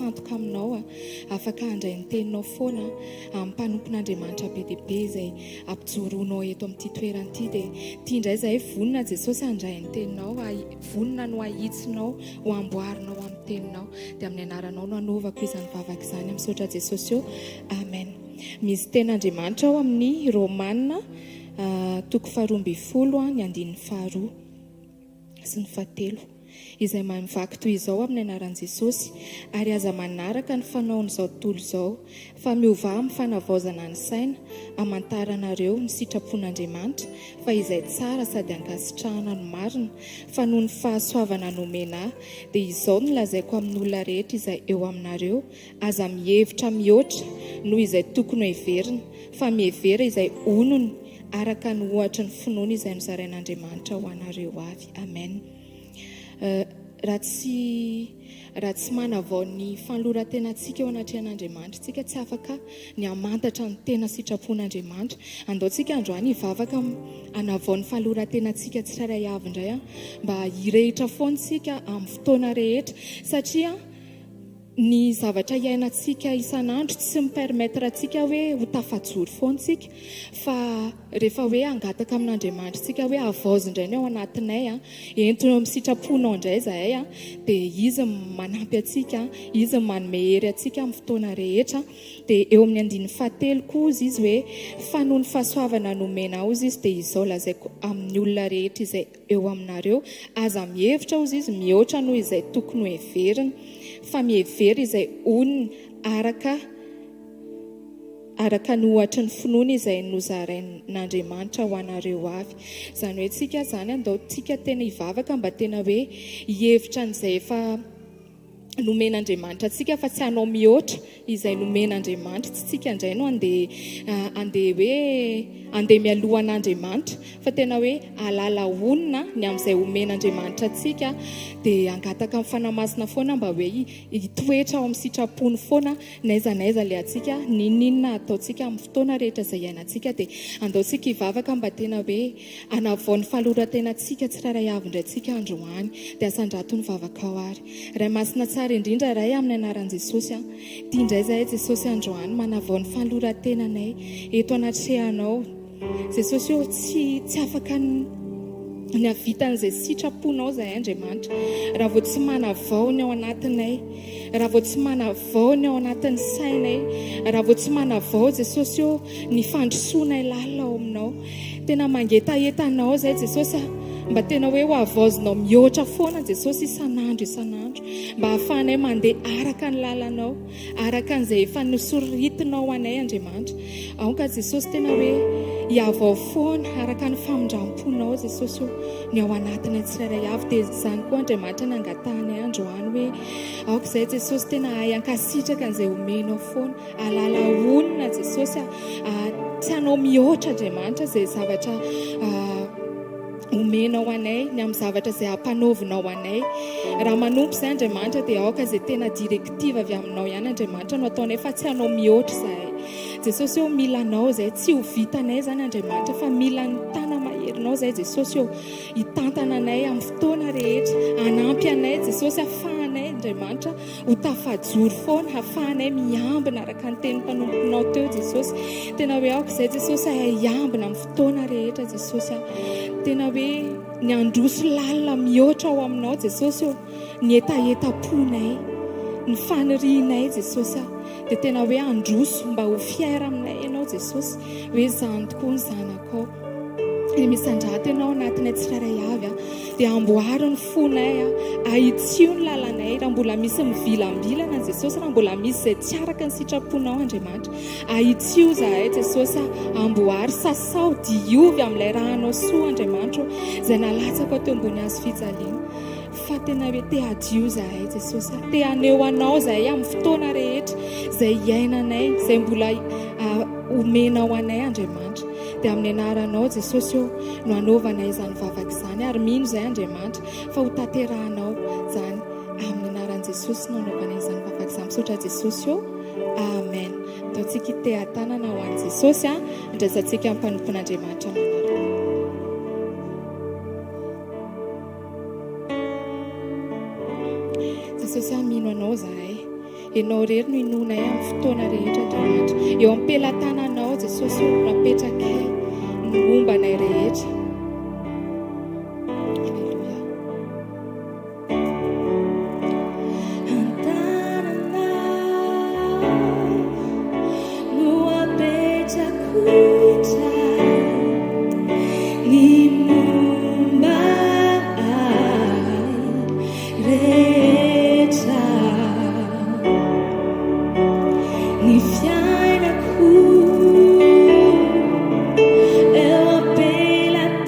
mifantoka aminao afaka handray ny teninao foana amin'ny mpanompon'Andriamanitra be dia be izay ampijoroanao eto amin'ity toerana ity dia ity indray izay vonona Jesosy handray ny teninao vonona no ahitsinao ho amboarinao amin'ny teninao dia amin'ny anaranao no anaovako izany vavaka izany amin'ny saotra Jesosy eo amen. Misy ten'Andriamanitra ao amin'ny Romanina toko 12 ny andininy 2 sy ny 7 izay mivaky toy izao amin'ny anaran'i Jesosy ary aza manaraka ny fanaon'izao tontolo izao fa miova amin'ny fanavaozana ny saina hamantaranareo ny sitrapon'Andriamanitra fa izay tsara sady ankasitrahana ny marina fa noho ny fahasoavana nomena dia izao no lazaiko amin'ny olona rehetra izay eo aminareo aza mihevitra mihoatra noho izay tokony heverina fa mihevera izay onony araka ny ohatra ny finoana izay nozarain'Andriamanitra ho anareo avy amen. Raha tsy manavao ny fanoloran-tenantsika eo anatrehan'Andriamanitra tsika tsy afaka ny hamantatra ny tena sitrapon'Andriamanitra andaontsika androany hivavaka hanavao ny fanoloran-tenantsika tsirairay avy indray mba hirehitra foantsika amin'ny fotoana rehetra satria ny zavatra iainantsika isan'andro tsy mipermettra antsika hoe ho tafajoro foantsika fa rehefa hoe angataka amin'Andriamanitra tsika hoe avaozy indray ny ao anatinay entona amin'ny sitraponao indray zahay dia izy manampy antsika izy manome hery antsika amin'ny fotoana rehetra dia eo amin'ny andininy 7 koa izy hoe fa noho ny fahasoavana nomena ozy izy dia izao lazaiko amin'ny olona rehetra izay eo aminareo aza mihevitra ozy izy mihoatra noho izay tokony ho heverina fa mihevery izay onony araka ny ohatra ny finoana izay nozarain'Andriamanitra ho anareo avy. Izany hoe tsika zany andao tsika tena hivavaka mba tena hoe hihevitra n'izay efa nomen'Andriamanitra tsika fa tsy hanao mihoatra izay nomen'Andriamanitra tsy tsika indray no andeha mialoha an'Andriamanitra fa tena hoe alala onona ny amin'izay omen'Andriamanitra tsika dia angataka amin'ny fanamasina foana mba hoe hitoetra ao amin'ny sitrapony foana n'aiza ilay atsika ninona ataontsika amin'ny fotoana rehetra izay iainantsika dia andaontsika hivavaka mba tena hoe hanavao ny fahaloran-tenantsika tsirairay avy indray tsika androany dia asandrato ny vavaka ao ary ray masina tsara indrindra ray amin'ny anaran'i Jesosy tia indray zahay Jesosy androany manavao ny fahaloran-tenanay eto anatrehanao Jesosy io tsy afaka ny havitan'izay sitraponao zahay Andriamanitra raha vao tsy manavao ny ao anatinay raha vao tsy manavao ny ao anatin'ny sainay raha vao tsy manavao Jesosy io ny fandrosoanay lalina ao aminao tena mangetahetanao zahay Jesosy mba tena hoe ho avaozinao mihoatra foana Jesosy isan'andro mba hahafahanay mandeha araka ny lalanao araka an'izay efa nosoritinao anay Andriamanitra aoka Jesosy tena hoe hiavao foana araka ny famindramponao Jesosy ny ao anatinay tsirairay avy dia izany koa Andriamanitra ny angatahanay androany hoe aoka izay Jesosy tena hay ankasitraka an'izay omenao foana alala onona Jesosy tsy hanao mihoatra Andriamanitra izay zavatra omenao anay ny amin'ny zavatra izay hampanaovinao anay raha manompo izay Andriamanitra dia aoka izay tena direktiva avy aminao ihany Andriamanitra no ataonay fa tsy hanao mihoatra zahay Jesosy eo milanao izay tsy ho vitanay zany Andriamanitra fa mila ny tana maherinao izay Jesosy eo hitantana anay amin'ny fotoana rehetra hanampy anay Jesosy hafahanay Andriamanitra ho tafajoro foana hafahanay miambina araka ny teny mpanomponao teo Jesosy tena hoe aoka izay Jesosy hiambina amin'ny fotoana rehetra Jesosy tena hoe ny androso lalina mihoatra ao aminao Jesosy ny etaponay ny fanirianay Jesosy dia tena hoe androso mba ho fiaira aminay ianao Jesosy hoe izany tokoa ny zanakao misy andrato ianao anatinay tsirairay avy dia amboary ny fonay ahitsio ny lalanay raha mbola misy mivilambilana Jesosy raha mbola misy izay tsy araka ny sitraponao Andriamanitra ahitsio zahay Jesosy amboary sasao diovy amin'ilay rahanao soa Andriamanitra izay nalatsaka teo ambony hazo fijaliana fa tena hoe te hadio zahay Jesosy te haneo anao zahay amin'ny fotoana rehetra izay iainanay izay mbola omenao anay Andriamanitra dia amin'ny anaranao Jesosy no hanaovanay izany vavaka izany ary mino izay Andriamanitra fa ho tanterahanao izany amin'ny anaran'i Jesosy no hanaovanay izany vavaka izany misaotra Jesosy amen. Ataontsika ite-tanana ho an'i Jesosy andraisantsika amin'ny mpanompon'Andriamanitra manaraka. Jesosy mino anao zahay Ianao rery no inonay amin'ny fotoana rehetra Andriamanitra. Eo amin'ny pelantananao Jesosy olo napetraka ny mombanay rehetra. Halleluja. Antananao no apetrako ny momba rehetra. Ny fiainako eo am-pelantananao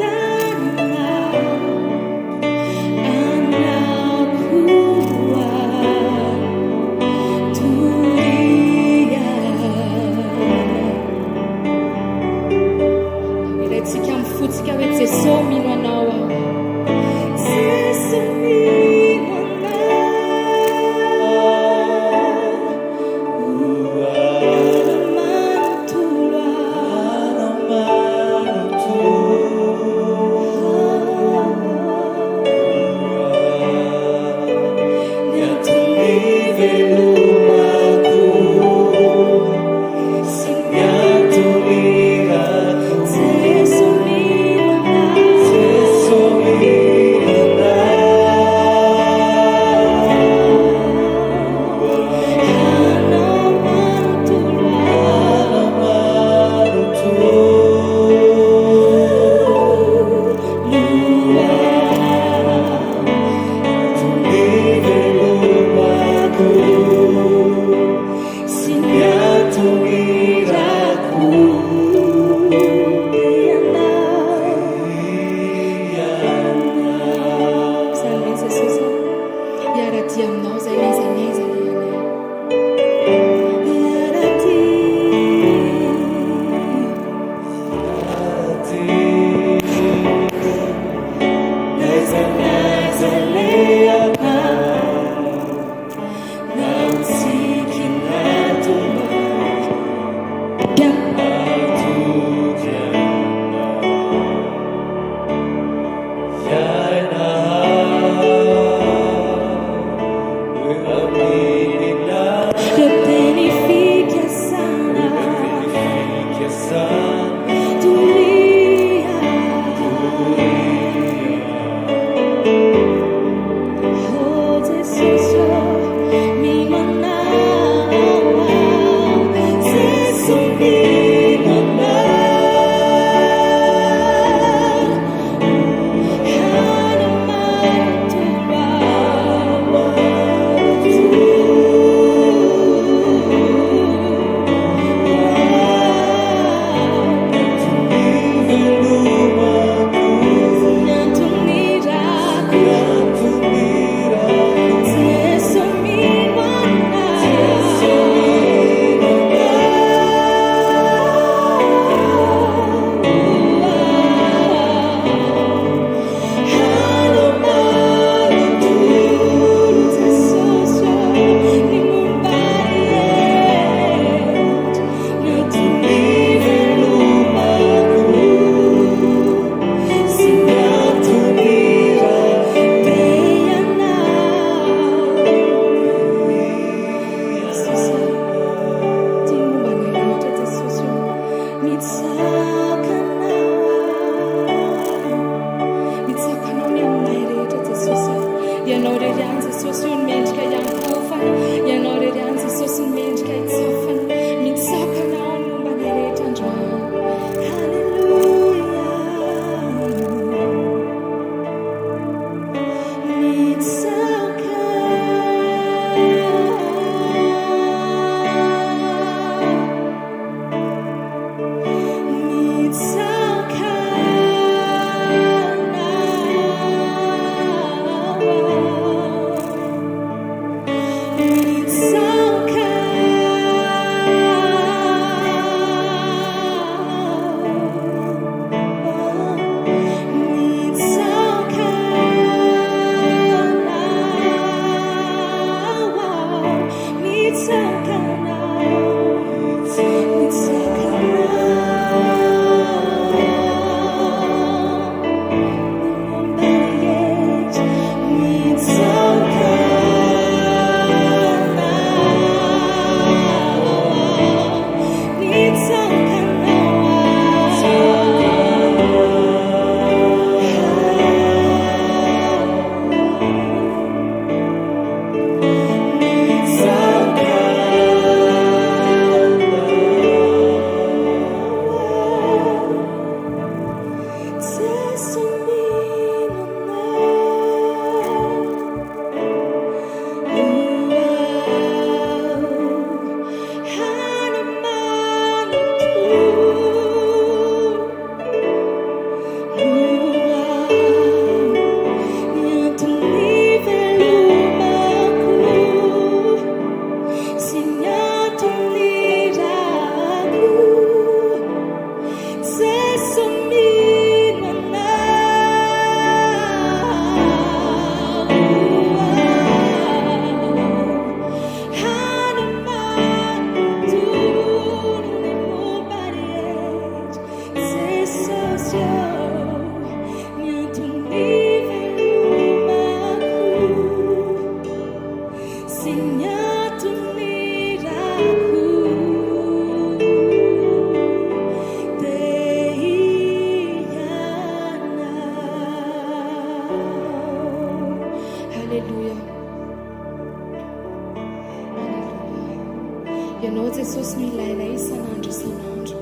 Ianao Jesosy no ilainay isan'andro isan'andro.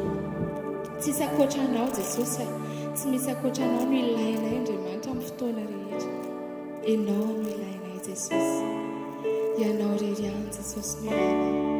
Tsy misy ankoatranao Jesosy, tsy misy ankoatranao no ilainay Andriamanitra amin'ny fotoana rehetra. Ianao no ilainay Jesosy. Ianao irery ihany Jesosy no ilainay.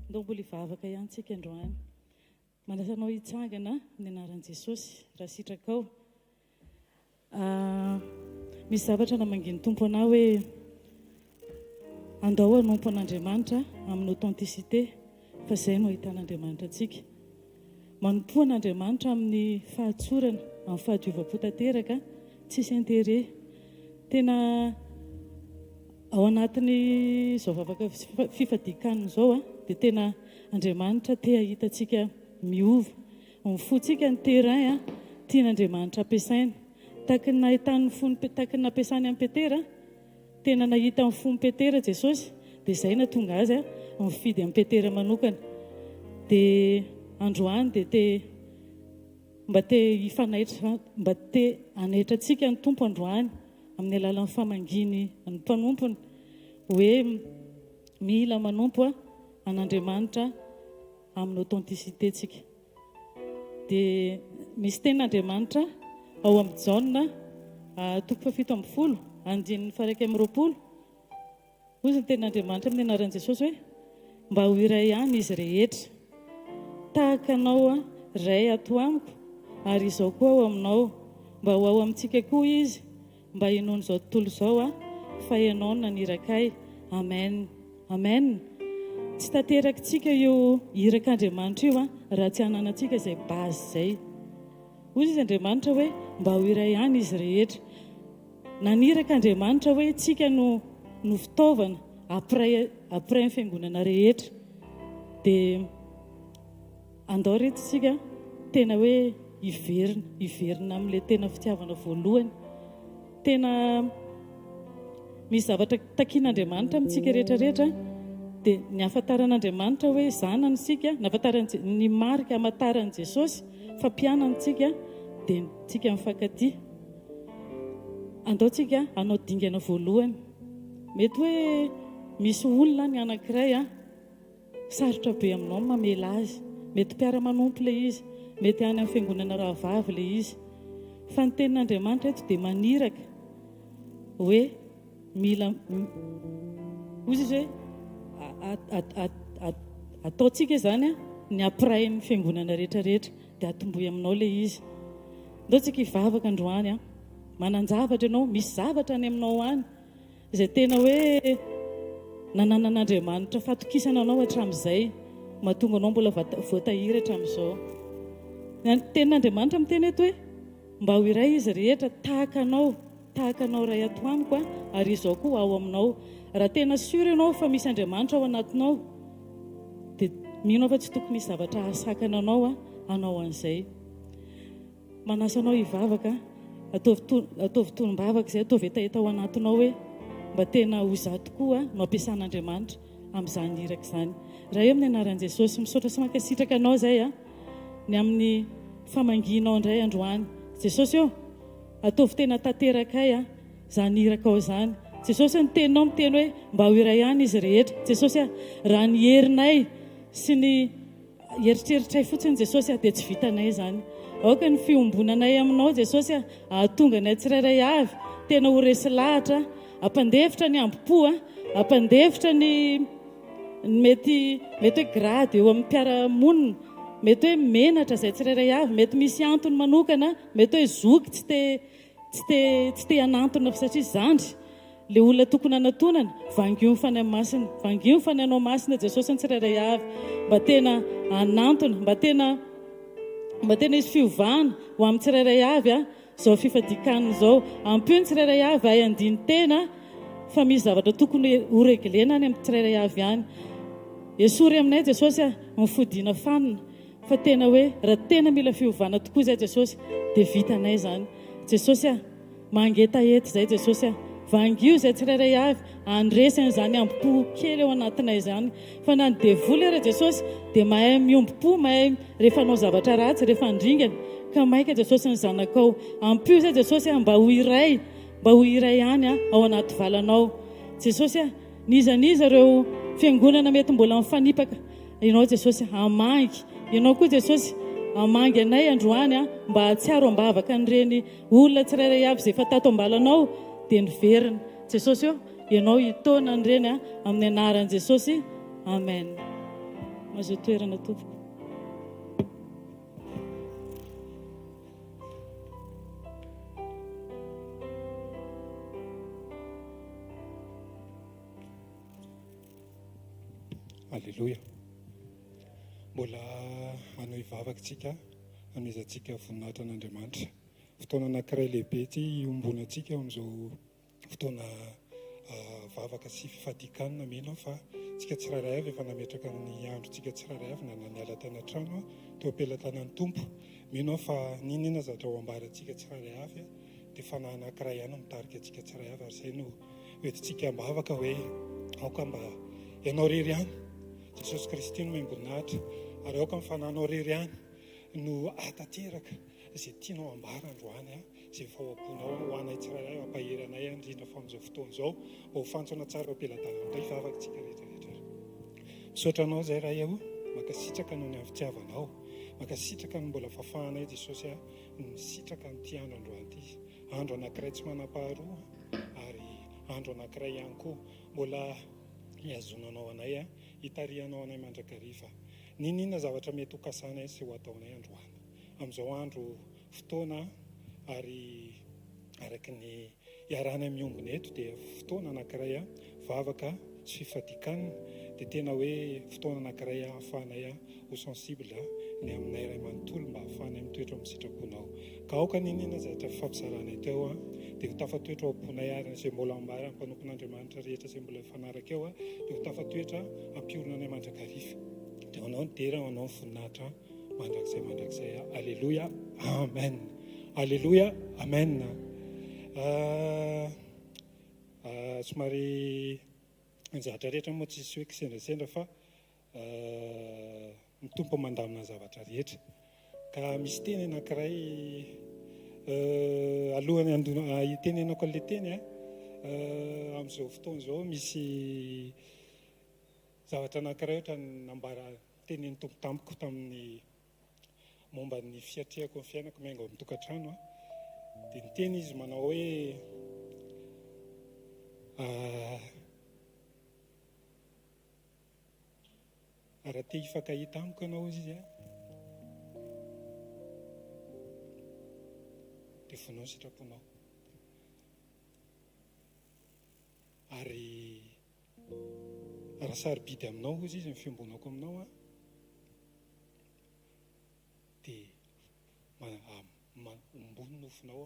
Ndao mbola ivavaka ihany tsika androany. Manasanao hitsangana ny anaran'i Jesosy raha sitrakao. misy zavatra namanginy tompo anao hoe andao hanompo an'Andriamanitra amin'ny authenticité fa izay no ahitan'Andriamanitra antsika. Manompo an'Andriamanitra amin'ny fahatsorana, amin'ny fahadiovam-po tanteraka, tsisy intérêt. Tena ao anatin'ny izao vavaka fifadikanina izao dia tena Andriamanitra te ahitantsika miova. Mifontsika ny terrain tian'Andriamanitra ampiasaina. Tahaka ny nahitany fony, tahaka ny nampiasany amin'ny Petera, tena nahita ny fony Petera Jesosy, dia izay na tonga azy mifidy amin'ny Petera manokana. Dia androany dia mba te hanaitra antsika ny tompo androany amin'ny alalan'ny famanginy ny mpanompony hoe mila manompo an'Andriamanitra amin'ny authenticité tsika. Dia misy tenin'Andriamanitra ao amin'ny Jaona 7:20 andininy 1:20 hozy ny tenin'Andriamanitra amin'ny anaran'i Jesosy hoe mba ho iray ihany izy rehetra, tahaka anao ray ato amiko ary izao koa ao aminao, mba ho ao amintsika koa izy, mba hinono izao tontolo izao fa ianao nanirakay. Amen. Amen. Tsy tanterakantsika io irak'Andriamanitra io raha tsy hananantsika izay base izay. Hoy izy Andriamanitra hoe mba ho iray ihany izy rehetra. Nanirak'Andriamanitra hoe tsika no fitaovana après ny fiangonana rehetra. Dia andao rehetra tsika tena hoe iverina amin'ilay tena fitiavana voalohany. Tena misy zavatra takian'Andriamanitra amintsika rehetrarehetra. Dia ny ahafantaran'Andriamanitra hoe zanany sika, ny marika hamantaran'i Jesosy fampianantsika dia tsika mifankatia. Andao tsika hanao dingana voalohany. Mety hoe misy olona ny anankiray sarotra be aminao mamela azy, mety mpiara-manompo ilay izy, mety any amin'ny fiangonana rahavavy ilay izy, fa ny tenin'Andriamanitra eto dia maniraka hoe mila ozy izy hoe ataontsika izany ny après ny fiangonana rehetrarehetra dia atomboy aminao ilay izy. Ndao tsika hivavaka androany manan-javatra ianao, misy zavatra any aminao any izay tena hoe nananan'Andriamanitra fatokisana anao hatramin'izay mahatonga anao mbola voatahiry hatramin'izao. Tenin'Andriamanitra miteny eto hoe mba ho iray izy rehetra tahaka anao ray ato amiko ary izao koa ao aminao. Raha tena sûr ianao fa misy Andriamanitra ao anatinao dia mino fa tsy tokony misy zavatra ahasakana anao anao an'izay. Manasa anao hivavaka, ataovy tolombavaka izay ataovy etaeta ao anatinao hoe mba tena ho izaho tokoa no ampiasan'Andriamanitra amin'izany iraka izany. Raha eo amin'ny anaran'i Jesosy misaotra sy mankasitraka anao izay ny amin'ny famanginao indray androany. Jesosy ataovy tena tanterakay izany iraka ao izany. Jesosy ny teninao miteny hoe mba ho iray ihany izy rehetra. Jesosy raha ny herinay sy ny eritreritray fotsiny Jesosy dia tsy vitanay izany. Aoka ny fiombonanay aminao Jesosy ahatonga ny tsirairay avy tena ho resy lahatra, ampandevitra ny ambopo, ampandevitra ny mety hoe grady eo amin'ny mpiara-monina, mety hoe menatra izay tsirairay avy, mety misy antony manokana, mety hoe zoky tsy te hanantona satria zandry le olona tokony hanatonana. Vangio fanay masina, vangio fanaynao masina Jesosy ny tsirairay avy mba tena hanantona, mba tena izy fiovana ho amin'ny tsirairay avy izao fifadikanina izao. Ampio ny tsirairay avy ay andiny tena fa misy zavatra tokony ho reglena any amin'ny tsirairay avy ihany. Esory aminay Jesosy mifodiana fanina fa tena hoe raha tena mila fiovana tokoa izay Jesosy dia vitanay izany. Jesosy mangetaheta izay Jesosy vangio izay tsirairay avy andresany izany ambopo kely ao anatinay izany. Fa na ny devoly ara Jesosy dia mahay miombopo, mahay rehefa anao zavatra ratsy, rehefa andringana ka maika Jesosy ny zanakao. Ampio izay Jesosy mba ho iray ihany ao anaty valanao. Jesosy nizaniza ireo fiangonana mety mbola mifanipaka, ianao Jesosy hamangy, ianao koa Jesosy hamangy anay androany mba hatsiaro ambavaka an'ireny olona tsirairay avy izay efa tato ambalanao dia niverina. Jesosy ianao hitona an'ireny amin'ny anaran'i Jesosy. Amen. Mahazo toerana tompoko. Alleluia. Mbola hanao ivavakantsika hanomezantsika voninahitra an'Andriamanitra. Fotoana anankiray lehibe ty iombonantsika amin'izao fotoana vavaka sy fifadikanana mino fa tsika tsiraray avy efa nametraka ny androntsika tsiraray avy na niala tany an-trano teo am-pelantanan'ny tompo. Mino fa ninona zavatra ho ambarantsika tsiraray avy dia fanahy anankiray ihany mitarika antsika tsiraray avy ary izay no hoentintsika mbavaka hoe aoka mba ianao rery ihany Jesosy Kristy no miamboninahitra ary aoka amin'ny fanahinao rery ihany no atateraka izay tianao ambara androany izay fahoamponao ho anay tsiraray ampaheranay indrindra fa amin'izao fotoana izao mba ho fantsona tsara am-pelantanana ivavakantsika rehetrarehetra. Misaotra anao izay raha eo makasitraka noho ny amin'ny fitiavanao, makasitraka ny mbola fahafahanay Jesosy misitraka n'ity andro androany ity, andro anankiray tsy manam-paharoa ary andro anankiray ihany koa mbola hiazonanao anay hitarihanao anay mandrakariva ninona zavatra mety ho kasanay sy ho ataonay androany amin'izao andro fotoana ary araka ny iarana miombona eto dia fotoana anankiray vavaka sy fifadikanana dia tena hoe fotoana anankiray ahafahanay ho sensible ny aminay ray manontolo mba ahafahanay mitoetra amin'ny sitraponao ka aoka ninona zavatra fifampizarana teo dia ho tafatoetra ao am-ponay ary izay mbola ambara ny mpanompon'Andriamanitra rehetra izay mbola fanaraka eo dia ho tafatoetra ampiorina anay mandrakariva dia anao ny dera anao ny voninahitra mandrakizay alleluia amen alleluia amen. Somary nizatra rehetra moa tsisy hoe kisendrasendra fa mitompo mandamina zavatra rehetra ka misy teny anankiray alohany itenenako an'ilay teny amin'izao fotoana izao misy zavatra anankiray ohatra nambara tenen'ny tompo tamiko tamin'ny momba ny fiatrehako ny fiainako miainga amin'ny tokantrano dia ny teny izy manao hoe raha te hifankahita amiko ianao izy dia vonao ny sitraponao ary raha sarobidy aminao izy ny fiombonako aminao dia ombony nofinao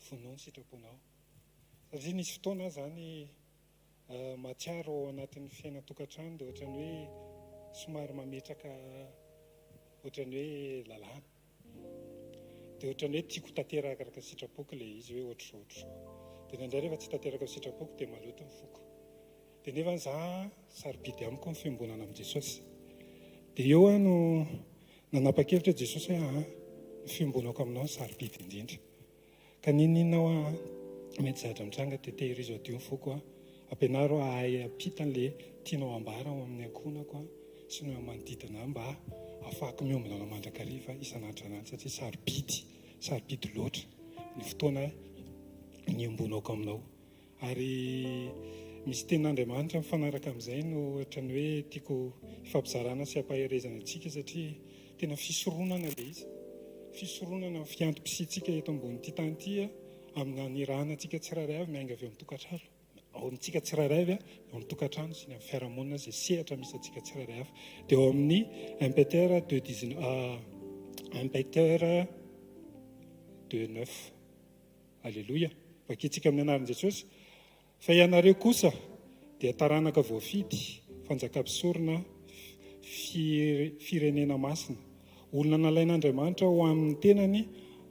vonao ny sitraponao satria nisy fotoana zany matsiaro ao anatin'ny fiaina tokantrano dia ohatrany hoe somary mametraka ohatrany hoe lalàna dia ohatrany hoe tiako tanteraka araka sitrapoko ilay izy hoe ohatr'izao dia nandray rehefa tsy tanteraka sitrapoko dia maloto ny foko dia nefa za sarobidy amiko ny fiombonana amin'i Jesosy dia eo no nanapa-kevitra Jesosy hoe ny fiombonako aminao sarobidy indrindra ka nininao mety zatra mitranga dia tehirizo adio ny foko ampianaro ahay ampita n'ilay tianao ambara ao amin'ny ankonako sy no manodidina mba afahako miombona anao mandrakariva isan'andronany satria sarobidy loatra ny fotoana niombonako aminao ary misy tenin'Andriamanitra mifanaraka amin'izay no ohatrany hoe tiako hifampizarana sy hampaherezana antsika satria tena fisoronana ilay izy fisoronana ny fiantom-pisitsika eto ambon'ity tany ity amin'ny nirahana antsika tsiraray avy miainga avy amin'ny tokantrano ao amintsika tsiraray avy ao amin'ny tokantrano sy ny amin'ny fiarahamonina izay sehatra misy antsika tsiraray avy dia ao amin'ny 1 Peter 2:9 alleluia vakitsika amin'ny anaran'i Jesosy fa ianareo kosa dia taranaka voafidy fanjakam-pisorona firenena masina olona nalain'Andriamanitra ho amin'ny tenany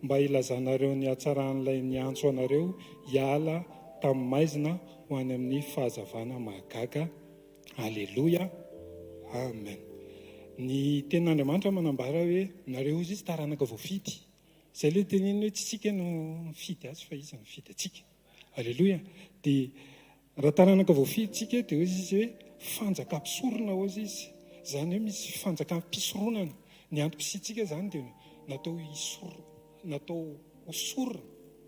mba ilazanareo ny hatsaran'ilay niantso anareo hiala tamin'ny maizina ho any amin'ny fahazavana mahagaga alleluia amen. Ny tenin'Andriamanitra manambara hoe nareo izy taranaka voafidy izay ilay teneniny hoe tsy tsika no mifidy azy fa izy mifidy atsika alleluia dia raha taranaka voafidy tsika dia izy hoe fanjakam-pisorona ozy izy zany hoe misy fanjakam-pisoronana ny antom-pisitsika zany dia natao hosorona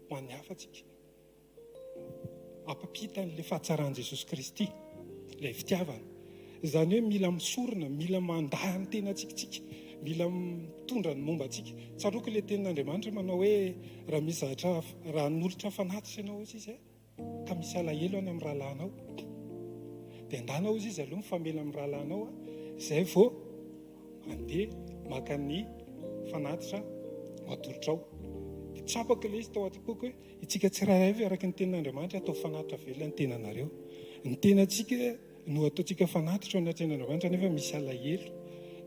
ho an'ny hafatsika ampapita n'ilay fahatsaran'i Jesosy Kristy ilay fitiavana zany hoe mila misorona mila mandahy ny tena tsikitsika mila mitondra ny momba atsika tsaroako ilay tenin'Andriamanitra manao hoe raha misy zavatra raha nolotra fanatitra ianao izy ka misy alahelo any amin'ny rahalahinao dia andanao izy izy aloha mifamela amin'ny rahalanao izay vao andeha maka ny fanatitra atolotra ao. Dia tsapaka ilay izy tao atipoka hoe itsika tsirairay avy araka ny tenin'Andriamanitra atao fanatitra velona ny tenanareo. Ny tenantsika no ataontsika fanatitra ao anatren'Andriamanitra nefa misy alahelo.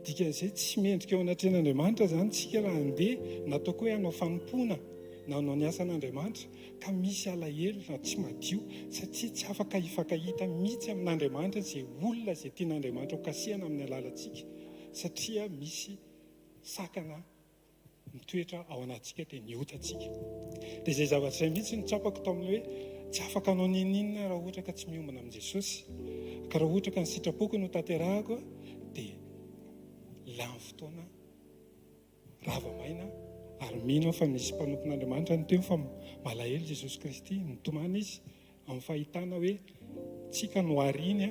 Dikan'izay tsy mendrika ao anatren'Andriamanitra zany tsika raha andeha nataoko hoe hanao fanompoana na hanao ny asan'Andriamanitra ka misy alahelo na tsy madio satria tsy afaka hifankahita mihitsy amin'Andriamanitra izay olona izay tian'Andriamanitra ho kasihana amin'ny alalantsika satria misy sakana mitoetra ao anatsika dia niotatsika. Dia izay zavatra izay mihitsy ny tsapako tao amin'ilay hoe tsy afaka hanao ninina raha ohatra ka tsy miombona amin'i Jesosy. Ka raha ohatra ka ny sitrapoko no tanterahako dia lany fotoana rava-maina ary mino fa misy mpanompon'Andriamanitra ny teo fa malahelo Jesosy Kristy nitomana izy amin'ny fahitana hoe tsika no ariny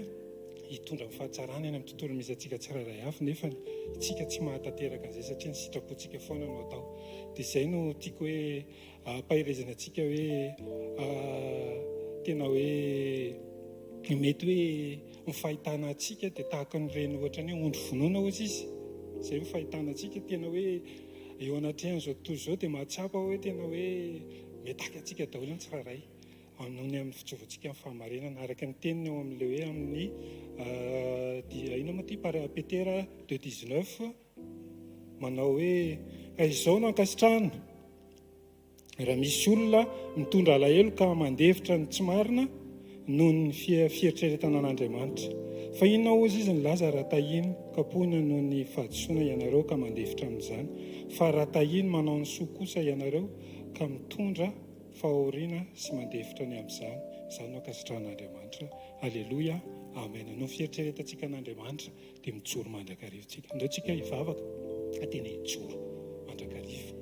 hitondra ny fahatsarana eny amin'ny tontolo misy atsika tsirairay avy nefa itsika tsy mahatanteraka an'izay satria ny sitrapontsika foana no atao. Dia izay no tiako hoe pahirezana antsika hoe tena hoe mety hoe ny fahitana atsika dia tahaka nyreny ohatra ny ondry vonoina ozy izy. Izay ny fahitana atsika tena hoe eo anatrehany izao tontolo izao dia mahatsapa hoe tena hoe metaka atsika daholo ny tsirairay noho ny amin'ny fitsovantsika amin'ny fahamarinana araka ny teniny eo amin'ilay hoe amin'ny ino moa ty Petera 2:19 manao hoe ka izao no ankasitrahana raha misy olona mitondra alahelo ka mandevitra ny tsy marina noho ny fieritreretana an'Andriamanitra. Fa inona ozy izy ny laza raha tahiny kapohina noho ny fahadisoana ianareo ka mandevitra amin'izany, fa raha tahiny manao ny soa kosa ianareo ka mitondra fahoriana sy mandevitra ny amin'izany, izany no ankasitrahan'Andriamanitra. Aleloia, amen. No fieritreretantsika an'Andriamanitra dia mijoro mandrakarivotsika. Andaotsika hivavaka tena hijoro mandrakarivo.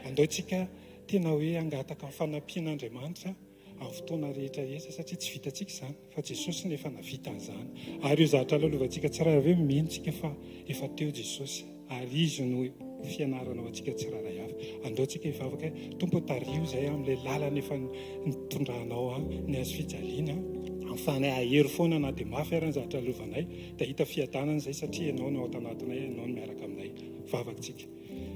Andaotsika tena hoe angataka ny fanampian'Andriamanitra amin'ny fotoana rehetra rehetra satria tsy vitantsika izany fa Jesosy nefa navita an'izany. Ary io zavatra lalovantsika tsirairay avy mihintsika fa efa teo Jesosy ary izy no fianarana ao antsika tsirairay avy. Andaotsika hivavaka Tompo tario izay amin'ilay lalana efa nitondranao ny azo fijaliana am'fany ahery foana na dia mafy ary ny zavatra lovanay dia hita fiadanana izay satria ianao no ao tanatinay, ianao no miaraka aminay. Vavakantsika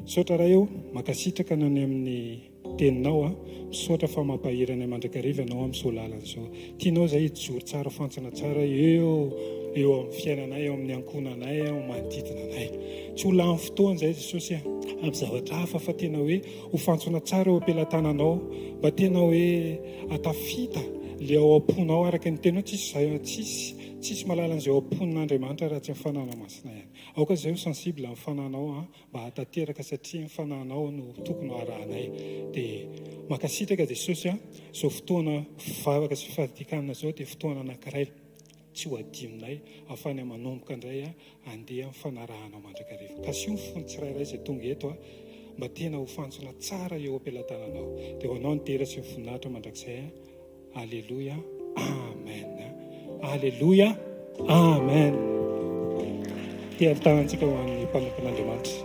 misaotra raha eo makasitraka nany amin'ny teninao misaotra fa mampahirana mandrakariva ianao amin'izao lalana izao. Tianao izay hijoro tsara fantsona tsara eo amin'ny fiainanay, eo amin'ny ankonanay, eo amin'ny manodidina anay. Tsy ho lany fotoana izay Jesosy amin'ny zavatra hafa fa tena hoe ho fantsona tsara eo am-pelantananao mba tena hoe atafita ilay ao am-ponao araka ny tenao tsisy malalan'izay ao am-pon'Andriamanitra raha tsy mifanana masina ihany. Aoka izay ho sensible amin'ny fananao mba hatateraka satria ny fananao no tokony ho arahanay. Dia makasitraka Jesosy izao fotoana vavaka sy fifadikanana izao dia fotoana anankiray tsy ho adiminay afany manomboka indray andeha fanarahanao mandrakariva. Ka sy ho fony tsirairay izay tonga eto mba tena ho fantsona tsara eo am-pelantananao. Dia ho anao ny tera sy ny voninahitra mandrakizay. Aleluia, amen. Aleluia, amen. Tia tanantsika ho an'ny mpanompon'Andriamanitra.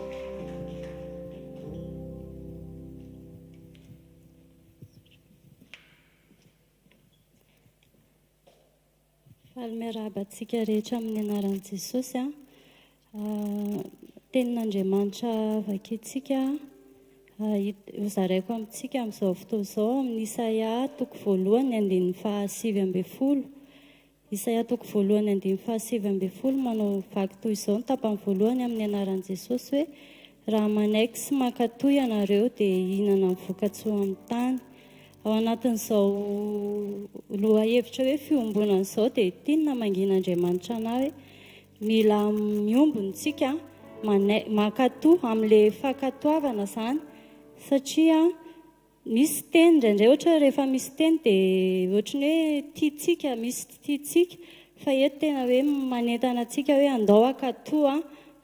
Miarabantsika rehetra amin'ny anaran'i Jesosy tenin'Andriamanitra vakintsika hozaraiko amintsika amin'izao fotoana izao amin'ny Isaia 1:5. Isaia 1:5 manao vaky toy izao ny tapany voalohany amin'ny anaran'i Jesosy hoe raha manaiky sy mankatoy ianareo dia hihinana ny vokatsoa amin'ny tany. Ao anatin'izao loha hevitra hoe fiombonana izao dia tiana mangin'Andriamanitra anao hoe mila miombontsika mankatoa amin'ilay fankatoavana izany satria misy teny indraindray ohatra rehefa misy teny dia ohatran'ny hoe tiatsika misy tiatsika fa eto tena hoe manentana antsika hoe andao ankatoa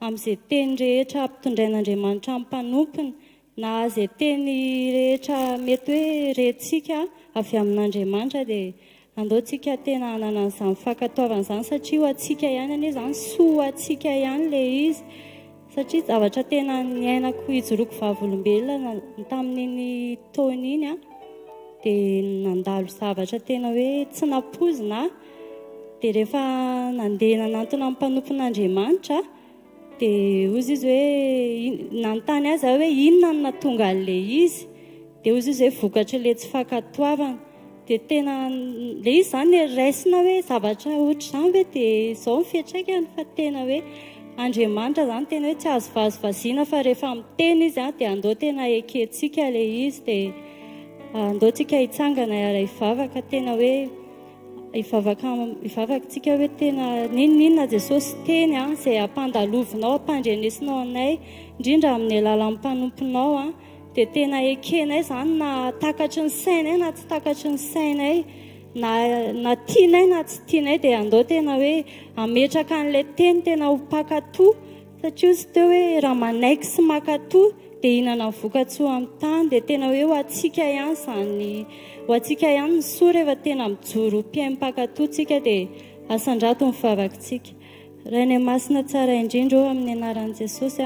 amin'izay teny rehetra ampitondrain'Andriamanitra amin'ny mpanompony na izay teny rehetra mety hoe rehtsika avy amin'Andriamanitra dia andaotsika tena hanana an'izany fankatoavana izany satria ho atsika ihany anie izany soa ho atsika ihany ilay izy satria zavatra tena niainako hijoroako vavolombelona tamin'iny taona iny dia nandalo zavatra tena hoe tsy nampozina dia rehefa nandeha nanantona amin'ny mpanompon'Andriamanitra dia ozy izy hoe nanontany azy hoe inona no nahatonga an'ilay izy, dia ozy izy hoe vokatra ilay tsy fankatoavana. Dia tena le izy izany raisina hoe zavatra ohatra izany hoe dia izao ny fiantraikany, fa tena hoe Andriamanitra izany tena hoe tsy azo vazivaziana, fa rehefa miteny izy dia andao tena ekentsika ilay izy, dia andaontsika hitsangana ara hivavaka, tena hoe hivavakantsika hoe tena ninona Jesosy teny izay ampandalovinao, ampandrenesinao anay, indrindra amin'ny alalan'ny mpanomponao dia tena ekenay izany, na takatry ny sainay na tsy takatry ny sainay, na tianay na tsy tianay, dia andao tena hoe ametraka an'ilay teny tena ho mpakatoa, satria izy teo hoe raha manaiky sy makatoa dia hihinana vokatsoa amin'ny tany, dia tena hoe ho antsika ihany izany, ho antsika ihany ny soa rehefa tena mijoro mpiaim-pakatoantsika, dia asandrato ny fivavakantsika. Rainay masina tsara indrindra eo amin'ny anaran'i Jesosy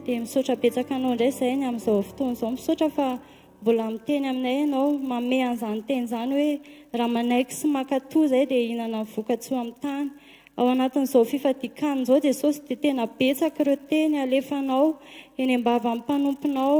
dia misaotra betsaka anao indray izay ny amin'izao fotoana izao, misaotra fa mbola miteny aminay ianao, manome an'izany teny izany hoe raha manaiky sy makatoa izay dia hihinana vokatsoa amin'ny tany. Ao anatin'izao fifadikana izao Jesosy dia tena betsaka ireo teny alefanao eny am-bavan'ny mpanomponao,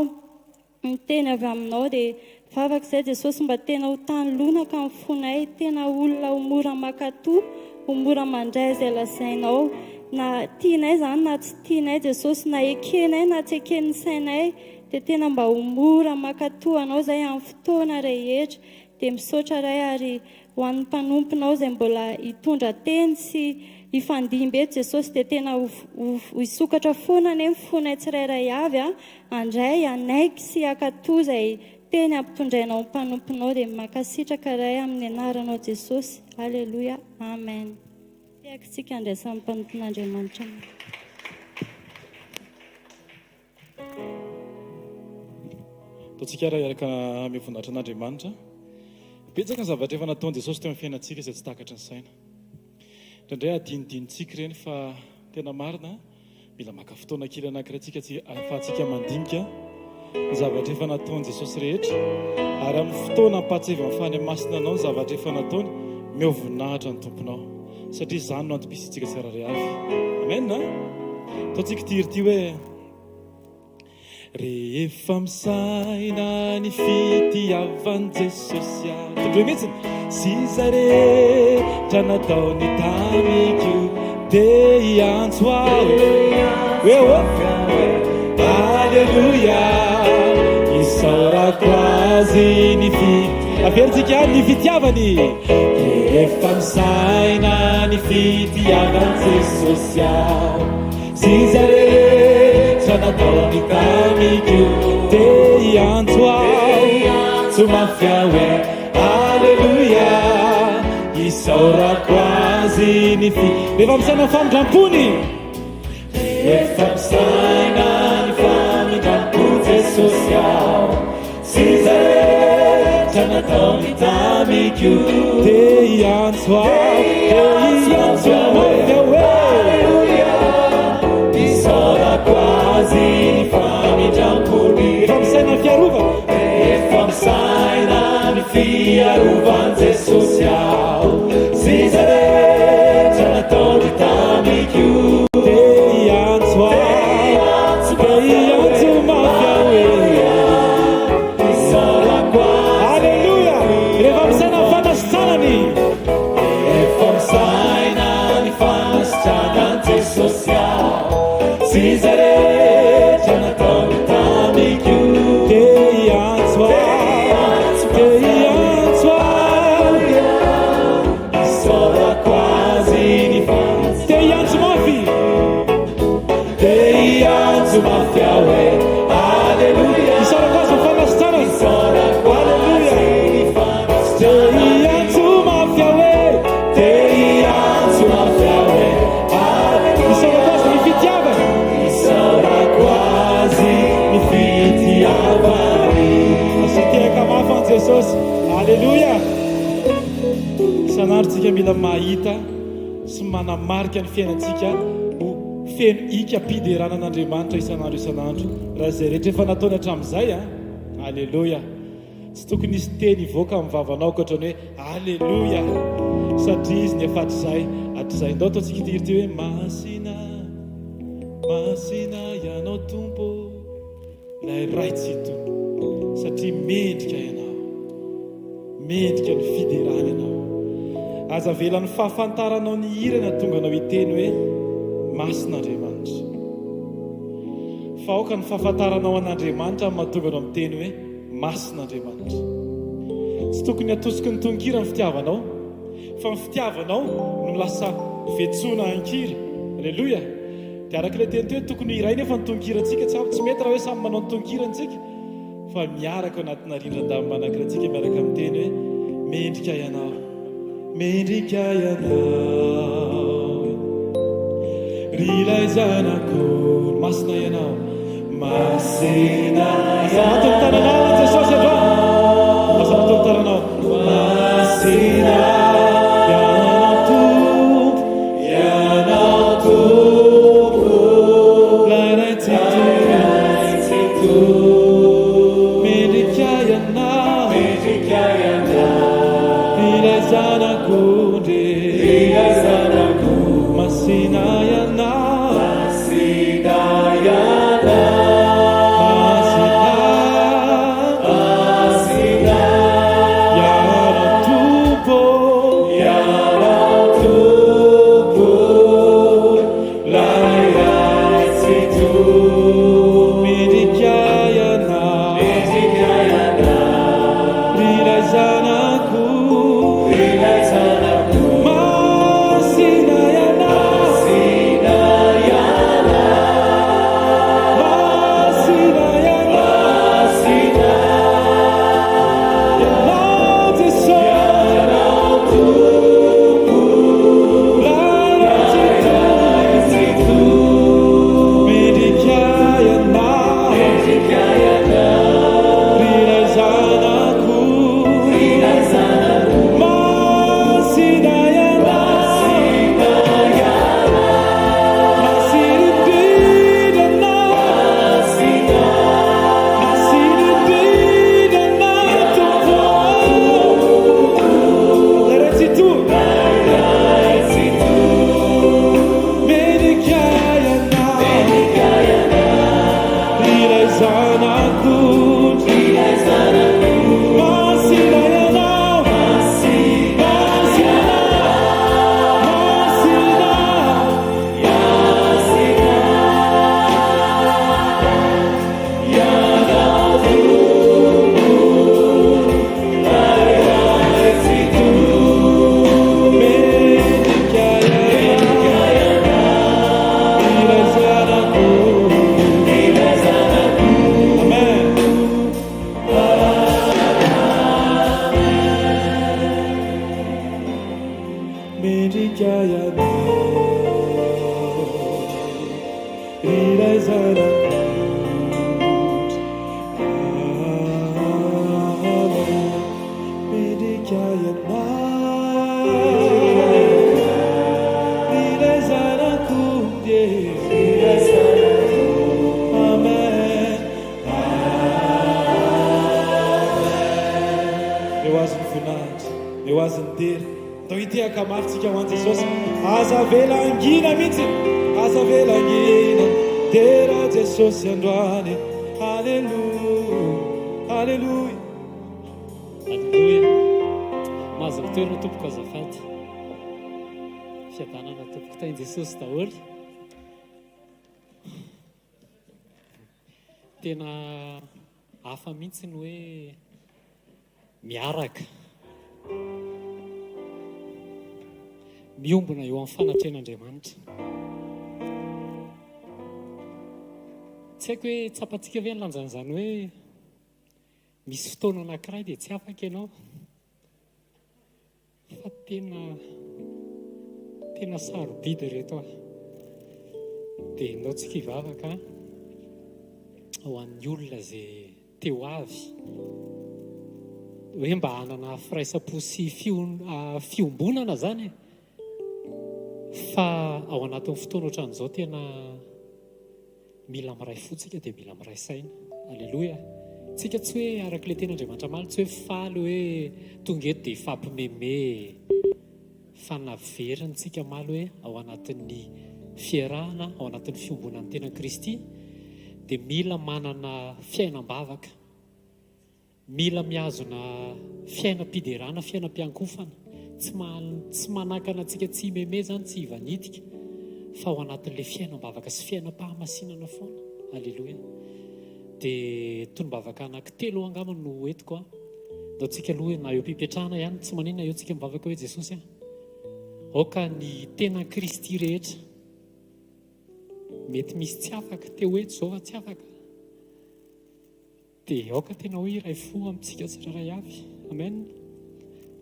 ny teny avy aminao, dia vavaka izay Jesosy mba tena ho tany lonaka amin'ny fonay, tena olona ho mora makatoa, ho mora mandray izay lazainao, na tianay izany na tsy tianay Jesosy, na ekenay na tsy eken'ny sainay, dia tena mba ho mora makatoa anao izay amin'ny fotoana rehetra. Dia misaotra ray ary ho an'ny mpanomponao izay mbola hitondra teny sy hifandimby eto Jesosy, dia tena ho hisokatra foana ane ny fonay tsirairay avy andray anaiky sy akatoa izay teny ampitondrainao ny mpanomponao, dia makasitraka ray amin'ny anaranao Jesosy. Alleluia, amen. Tiakontsika andraisan'ny mpanompon'Andriamanitra. Ataontsika raha iaraka amin'ny voninahitra an'Andriamanitra. Betsaka ny zavatra efa nataon'i Jesosy teo amin'ny fiainantsika izay tsy takatry ny saina. Indraindray adinodinontsika ireny fa tena marina, mila maka fotoana kely anankiray tsika ahafahantsika mandinika ny zavatra efa nataon'i Jesosy rehetra, ary amin'ny fotoana ampahatseva amin'ny fanamasina anao ny zavatra efa nataony, meo voninahitra ny tomponao, satria izany no antom-pisitsika tsirairay avy. Amen. Ataontsika ity hoe rehefa misaina ny fitiavan'i Jesosy tondroe mihitsiny sy zaretra nataony tamiko dia hiantso aho Alleluia, isaorako azy ny averitsika ny fitiavany. Rehefa misaina ny fitiavan'i Jesosy sy zaretra nataony tamiko dia hiantso aho tsy mafia hoe Alleluia, isaorako azy ny rehefa misaina ny famindram-pony, rehefa misaina ny famindram-pony Jesosy sy zaretra nataony tamiko dia hiantso aho Alleluia, isaorako azy ny famindram-pony. Rehefa misaina ny fiarovana, rehefa misaina ny fiarovany Jesosy sy zaretra nataony tamiko dia hiantso mafia hoe isaorako azy. Alleluia. Rehefa misaina ny fanasitranany, rehefa misaina ny fanasitranany Jesosy sy zaretra nataony tamiko dia hiantso isaorako azy ny dia hiantso mafy, dia hiantso mafia hoe Alleluia, isaorako azy ny fanasitranany, isaorako Alleluia, dia hiantso mafia hoe, dia hiantso mafia hoe isaorako azy ny fitiavany, isaorako azy ny fitiavany. Asitiaka mafy an Jesosy. Alleluia. Isan'andro tsika mila mahita sy manamarika ny fiainantsika ho feno ikam-piderana an'Andriamanitra isan'andro. Raha izay rehetra efa nataony hatramin'izay Alleluia. tsy tokony isy teny ivoaka amin'ny vavanao koatrany hoe alleloia satria izy ny efatrizay hatr'izay ndao ataontsika ity hoe masina masina ianao tompo ilay raitsito satria mendrika ianao mendrika ny fiderana ianao aza velan'ny fahafantaranao ny hirana tonga anao hiteny hoe masin'Andriamanitra fa aoka ny fahafantaranao an'Andriamanitra amin'ny mahatonga anao miteny hoe masin'Andriamanitra tsy tokony atosiky ny tononkira ny fitiavanao fa ny fitiavanao no lasa vetsoana ankira alleloia dia araka ilay teny teo tokony iray nefa ny tononkiratsika tsy mety raha hoe samy manao ny tononkiratsika fa miaraka anatina rindran-damy manankirantsika miaraka amin'ny teny hoe mendrika ianao mendrika ianao rilay zanako masina ianao masina ianao Jesosy androany masina masina Jesosy androany alleluia alleluia alleluia mazava toerana tompoko azafady fiadanana tompoko tany Jesosy daholo tena hafa mihitsy ny hoe miaraka miombona eo amin'ny fanatren'Andriamanitra tsy haiko hoe tsapantsika ve ny lanjan'izany hoe misy fotoana anankiray dia tsy afaka ianao fa tena sarobidy reto dia naotsika hivavaka ho an'ny olona izay teo avy hoe mba hanana firaisam-po sy fiombonana zany fa ao anatin'ny fotoana ohatran'izao tena mila miray fotsika dia mila miray saina alleloia tsika tsy hoe arak'ilay ten'Andriamanitra maly tsy hoe faly hoe tonga eto dia fampimeme fa naveriny tsika maly hoe ao anatin'ny fiarahana ao anatin'ny fiombonan'ny tena Kristy dia mila manana fiainam-bavaka, mila mihazona fiainam-piderana, fiainam-piankofana, tsy manakana antsika tsy meme zany, tsy ivanitika, fa ao anatin'ilay fiainam-bavaka sy fiainam-pahamasinana foana. Alleloia. Dia tony-bavaka anankitelo angamba no entiko a. Dao tsika aloha na eo am-pipetrahana ihany, tsy maninona eo tsika mivavaka hoe Jesosy a. Aoka ny tena Kristy rehetra. Mety misy tsy afaka, te hoe zao fa tsy afaka. Dia aoka tena hoe iray fo amintsika tsirairay avy. Amen.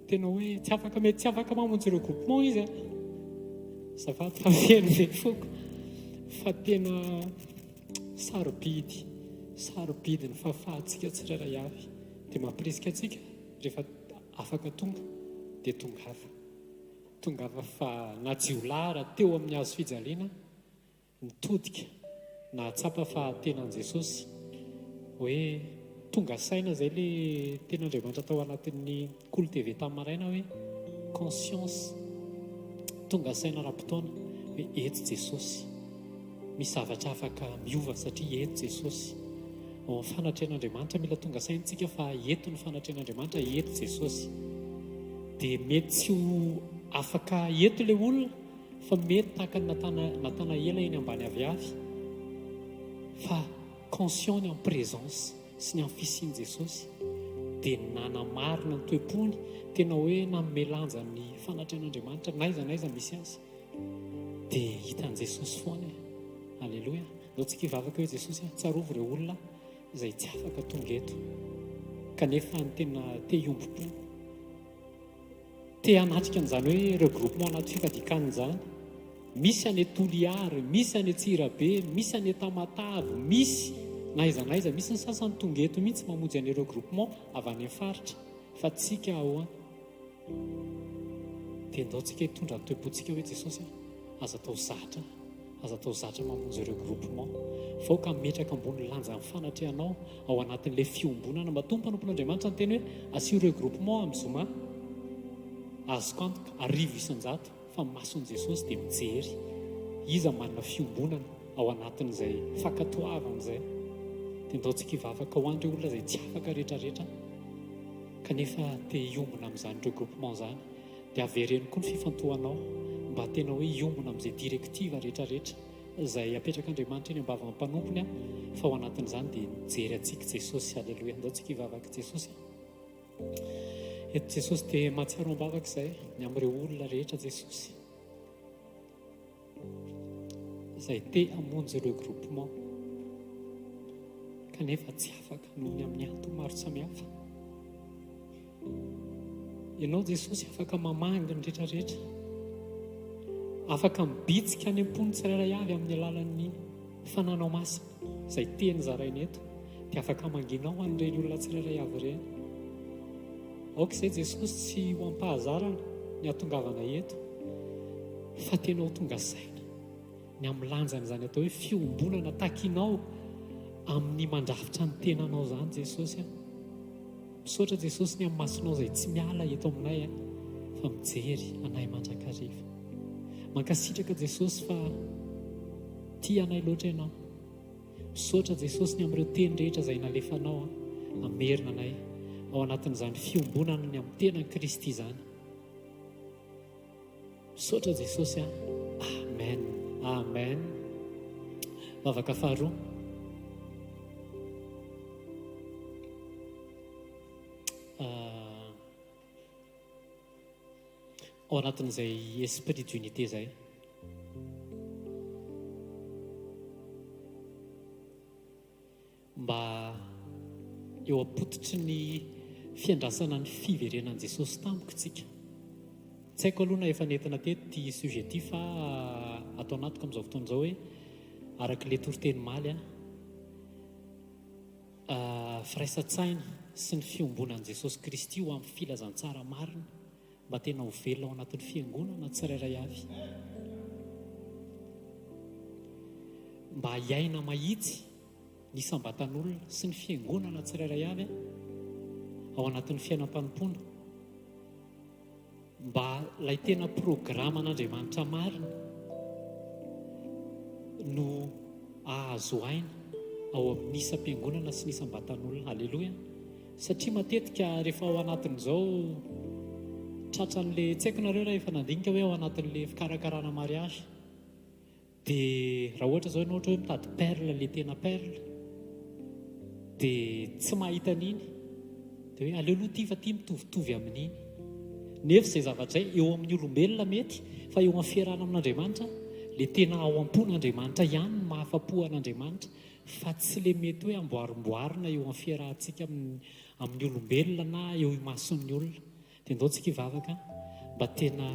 Tena hoe tsy afaka, mety tsy afaka mamonjy ireo groupement izy a. Zafady fa feno ve foko. Fa tena sarobidy ny fahafahantsika tsirairay avy. Dia mampirisika antsika rehefa afaka tonga dia tongava fa najiolara teo amin'ny hazo fijaliana nitodika na tsapa fahatenan'i Jesosy hoe tonga saina izay le ten'Andriamanitra tao anatin'ny Kolo TV tamin'ny maraina hoe conscience, tonga saina rahampitaona hoe eto Jesosy, misy zavatra afaka miova satria eto Jesosy. Ao amin'ny fanatrehan'Andriamanitra mila tonga saintsika fa eto ny fanatrehan'Andriamanitra, eto Jesosy. Dia mety tsy ho afaka eto ilay olona fa mety tahaka ny natana ela eny ambany avy fa conscient ny amin'ny présence sy ny amin'ny fisian'i Jesosy dia nanamarina ny toe-pony, tena hoe namelanja ny fanatrehan'Andriamanitra naiza misy azy dia hitan'i Jesosy foana. Alleloia. Dao tsika hivavaka hoe Jesosy tsarovy ireo olona izay tsy afaka tonga eto kanefa ny tena te hiombo-po, te hanatrika an'izany hoe ireo groupement anaty fikadikanana izany. Misy any Toliary, misy any Tsirabe, misy any Tamatavy, misy naiza, misy ny sasany tonga eto mihitsy mamonjy an'ireo groupement avy any amin'ny faritra, fa tsika ao any. Dia ndao tsika hitondra ny toe-pontsika hoe Jesosy aza tao zatra mamonjy ireo groupement, vaoka metraka ambony lanja amin'ny fanatrehanao ao anatin'ilay fiombonana. Matompo Mpanompon'Andriamanitra ny teny hoe asio ireo groupement amin'ny zoma azoko antoka 1,900 fa mason'i Jesosy dia mijery iza manana fiombonana ao anatin'izay fakatoavana izay. Dia ndao tsika hivavaka ho an'ireo olona izay tsy afaka rehetrarehetra kanefa te hiombona amin'izany ireo groupement izany, dia avereny koa ny fifantohanao mba tena hoe hiombona amin'izay direktiva rehetrarehetra izay apetraka Andriamanitra eny ambavana mpanompony fa ao anatin'izany dia mijery antsika Jesosy. Alleloia. Ndao tsika hivavaka Jesosy. Eto Jesosy dia mahatsiaro ambavaka izay ny amin'ireo olona rehetra Jesosy izay te hamonjy ireo groupement kanefa tsy afaka noho ny amin'ny antony maro samihafa. Ianao Jesosy afaka mamanginy rehetrarehetra, afaka mibitsika any am-pony tsirairay avy amin'ny alalan'ny fananao masina izay teny zaraina eto, dia afaka manginao an'ireny olona tsirairay avy ireny. Aoka izay Jesosy tsy ho ampahazarana ny atongavana eto fa tenao tonga saina ny amin'ny lanjana izany atao hoe fiombonana takinao amin'ny mandrafitra ny tenanao izany Jesosy. Misaotra Jesosy ny amin'ny masonao izay tsy miala eto aminay fa mijery anay mandrakariva. Mankasitraka Jesosy fa tia anay loatra ianao. Misaotra Jesosy ny amin'ireo teny rehetra izay nalefanao amerina anay ao anatin'izany fiombonana ny amin'ny tenan'i Kristy izany. Misaotra Jesosy. Amen. Amen. Vavaka faharoa. Ao anatin'izay esprit d'unité izay, mba eo ampototry ny fiandrasana ny fiverenan'i Jesosy tampoka tsika. Tsy haiko aloha na efa nentina teto ty sujet ty fa atao anatoko amin'izao fotoana izao hoe arak'ilay toriteny maly firaisan-tsaina sy ny fiombonan'i Jesosy Kristy ho amin'ny filazantsara marina mba tena ho velona ao anatin'ny fiangonana tsirairay avy, mba hiaina mahitsy ny sambatan'olona sy ny fiangonana tsirairay avy ao anatin'ny fiainam-panompoana mba ilay tena programan'Andriamanitra marina no ahazo aina ao amin'ny isam-piangonana sy ny isam-batan'olona. Halleloia. Satria matetika rehefa ao anatin'izao tratran'le tsy haiko nareo raha efa nandinika hoe ao anatin'le fikarakarana mariazy dia raha ohatra zao ianao ohatra hoe mitady perle, le tena perle, dia tsy mahita an'iny dia hoe aleo aloha ty fa ty mitovitovy amin'iny. Nefa izay zavatra izay eo amin'ny olombelona mety, fa eo amin'ny fiarahana amin'Andriamanitra le tena ao am-pon'Andriamanitra ihany no mahafa-po an'Andriamanitra, fa tsy le mety hoe amboarimboarina eo amin'ny fiarahantsika amin'ny olombelona na eo imason'ny olona. Dia andaontsika hivavaka mba tena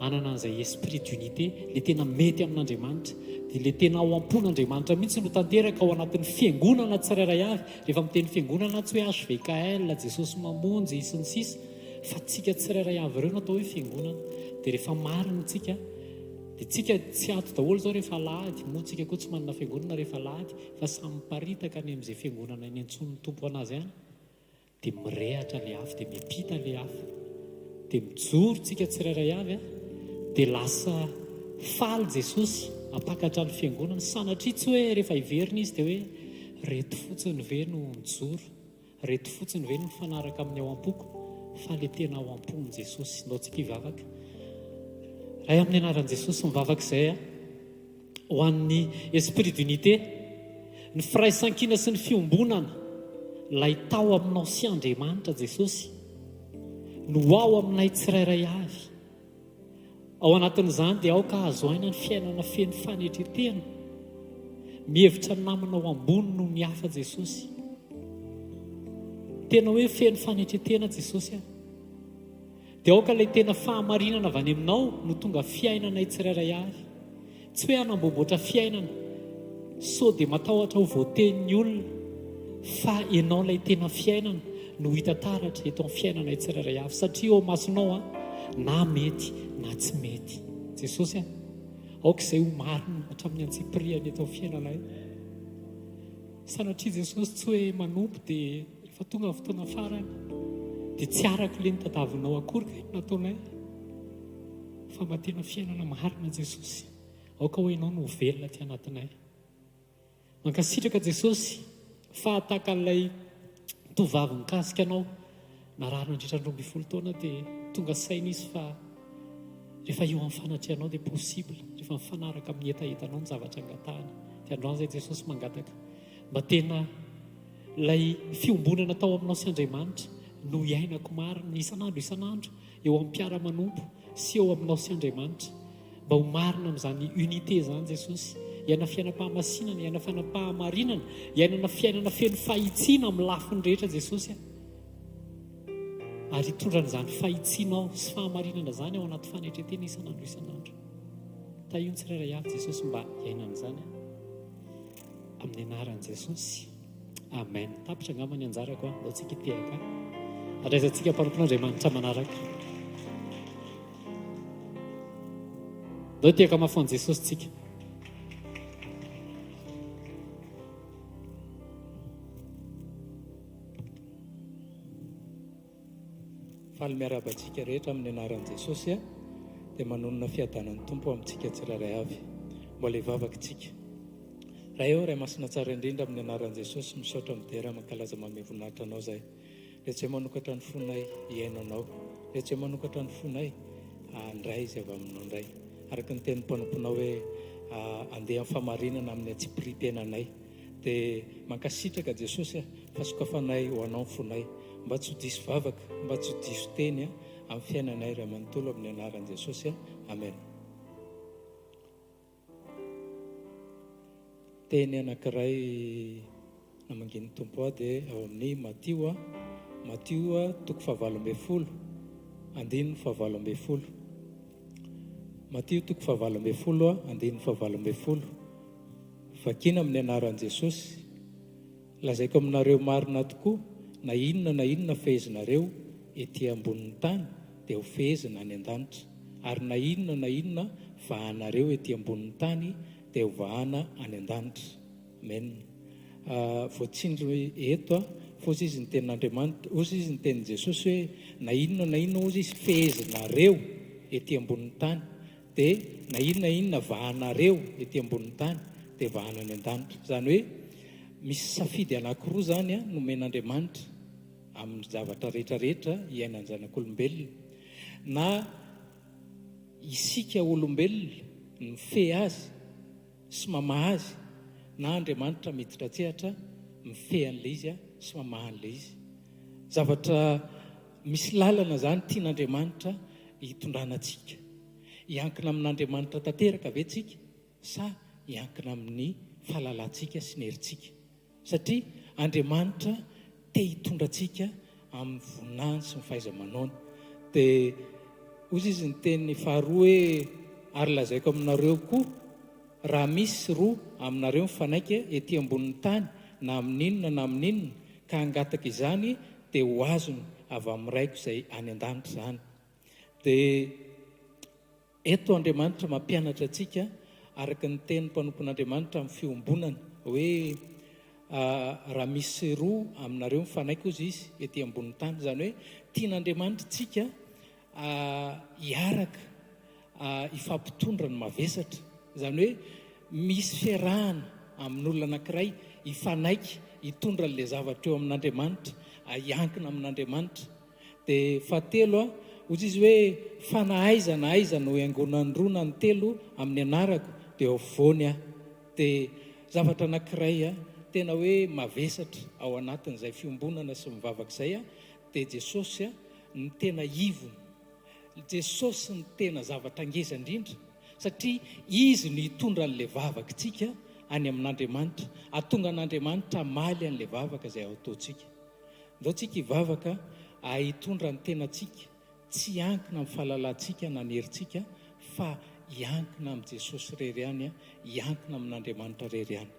anana an'izay esprit d'unité, le tena mety amin'Andriamanitra, dia le tena ao am-pon'Andriamanitra mihitsy no tanteraka ao anatin'ny fiangonana tsirairay avy. Rehefa miteny fiangonana tsy hoe HVKL, Jesosy mamonjy sy ny sisa, fa tsika tsirairay avy ireo natao hoe fiangonana. Dia rehefa marina tsika dia tsika tsy ato daholo zao rehefa lahady, moa tsika koa tsy manana fiangonana rehefa lahady, fa samy miparitaka any amin'izay fiangonana eny antson'ny tompo anazy ihany, dia mirehatra le hafa, dia miampita le hafa, dia mijoro tsika tsirairay avy dia lasa faly Jesosy apakatra ny fiangonana. Sanatria tsy hoe rehefa hiverina izy dia hoe reto fotsiny ve no mijoro, reto fotsiny ve no mifanaraka amin'ny ao am-poko, fa le tena ao am-pony Jesosy. Ndaontsika hivavaka raha amin'ny anaran'i Jesosy mivavaka izay ho an'ny esprit d'unité, ny firaisan-kina sy ny fiombonana lay tao aminao sy Andriamanitra Jesosy no ao aminay tsirairay avy. Ao anatin'izany dia aoka azo aina ny fiainana feno fanetretena, mihevitra namanao ambony no ny hafa Jesosy. Tena hoe feno fanetretena Jesosy dia aoka ilay tena fahamarinana avy any aminao no tonga fiainanay tsirairay avy. Tsy hoe hanamboboatra fiainana so dia matahotra ho voatenin'ny olona, fa ianao ilay tena fiainana no hita taratra eto amin'ny fiainanay tsirairay avy, satria eo masonao na mety na tsy mety Jesosy aoka izay ho marina hatramin'ny antsipriany eto amin'ny fiainanay. Sanatria Jesosy tsy hoe manompo dia rehefa tonga ny fotoana farany dia tsy araka le nitadavinao akory nataonay, fa mba tena fiainana marina Jesosy. Aoka hoe ianao no velona ty anatinay. Mankasitraka Jesosy fa tahaka ilay tovavy mikasika anao narary nandritra ny 12 taona dia tonga saina izy fa rehefa eo amin'ny fanatrehanao dia possible, rehefa mifanaraka amin'ny etaetanao ny zavatra angatahany. Dia androany izay Jesosy mangataka mba tena ilay fiombonana tao aminao sy Andriamanitra no iainako marina isan'andro eo amin'ny mpiara-manompo sy eo aminao sy Andriamanitra, mba ho marina amin'izany unité zany Jesosy. Iaina fiainam-pahamasinana, iaina fiainam-pahamarinana, iainana fiainana feno fahitsiana amin'ny lafiny rehetra Jesosy. Ary hitondran'izany fahitsianao sy fahamarinana zany ao anaty fanetretena isan'andro. Tahiony tsirairay avy Jesosy mba iainan'izany amin'ny anaran'i Jesosy. Amen. Tapitra angamba ny anjarako ndaontsika hitehaka andraisantsika mpanompon'Andriamanitra manaraka. Ndao hitehaka mafon'i Jesosy tsika. Faly miarabantsika rehetra amin'ny anaran'i Jesosy dia manonona fiadanan'ny tompo amintsika tsirairay avy. Mbola hivavaka tsika. Raha eo ray masina tsara indrindra amin'ny anaran'i Jesosy misaotra midera mankalaza mamevonahitra anao zay. Dia tsy manokatra ny fonay iainanao, dia tsy manokatra ny fonay andray izy avy aminao indray. Araka ny tenin'ny mpanomponao hoe andeha amin'ny famarinana amin'ny atsipiritenanay. Dia mankasitraka Jesosy fa sokafanay ho anao ny fonay, mba tsy ho diso vavaka, mba tsy ho diso teny amin'ny fiainanay ray manontolo amin'ny anaran'i Jesosy. Amen. Teny anankiray namangin'ny tompo dia ao amin'ny Matio 7:20, andininy 7:20. Matio 7:20, andininy 7:20. Vakina amin'ny anaran'i Jesosy. Lazaiko aminareo marina tokoa, na inona fehezinareo ety ambonin'ny tany dia ho fehezina any an-danitra, ary na inona vahanareo ety ambonin'ny tany dia ho vahana any an-danitra. Amen. voatsindry eto fa ozy izy ny tenin'Andriamanitra, ozy izy ny tenin' Jesosy hoe na inona ozy izy fehezinareo ety ambonin'ny tany dia na inona vahanareo ety ambonin'ny tany dia vahana any an-danitra. Zany hoe misy safidy anankiroa zany nomen'Andriamanitra amin'ny zavatra rehetrarehetra iainany zanak'olombelona. Na isika olombelona ny fe azy sy mamaha azy, na Andriamanitra miditra tsehatra mife an'ilay izy sy mamaha an'ilay izy. Zavatra misy lalana zany tian'Andriamanitra hitondrana antsika. Hiankina amin'Andriamanitra tanteraka ve tsika sa hiankina amin'ny fahalalantsika sy ny herintsika? Satria Andriamanitra te hitondra antsika amin'ny voninahiny sy ny fahaiza-manaony. Dia ozy izy ny teny faharoa hoe ary lazaiko aminareo koa, raha misy roa aminareo mifanaiky ety ambonin'ny tany na amin'inona na amin'inona ka hangataka izany dia ho azony avy amin'ny raiko izay any an-danitra zany. Dia eto Andriamanitra mampianatra antsika araka ny teny mpanompon'Andriamanitra amin'ny fiombonana hoe raha misy roa aminareo mifanaiky ozy izy ety ambonin'ny tany. Zany hoe tian'Andriamanitra tsika hiaraka ifampitondra ny mavesatra. Zany hoe misy fiarahana amin'olona anankiray hifanaiky hitondra n'ilay zavatra eo amin'Andriamanitra, hiankina amin'Andriamanitra. Dia fahatelo ozy izy hoe fanahaiza na aiza no hiangonan'ny roa na ny telo amin'ny anarako dia eo afovoany aho. Dia zavatra anankiray tena hoe mavesatra ao anatin'izay fiombonana sy mivavaka izay dia Jesosy ny tena ivony, Jesosy ny tena zavatra ngeza indrindra, satria izy no hitondra an'ilay vavakantsika any amin'Andriamanitra, atonga an'Andriamanitra maly an'ilay vavaka izay ao ataontsika. Ndao tsika hivavaka hitondra ny tenantsika, tsy hiankina amin'ny fahalalantsika na ny herintsika, fa hiankina amin'ny Jesosy irery ihany, hiankina amin'Andriamanitra irery ihany.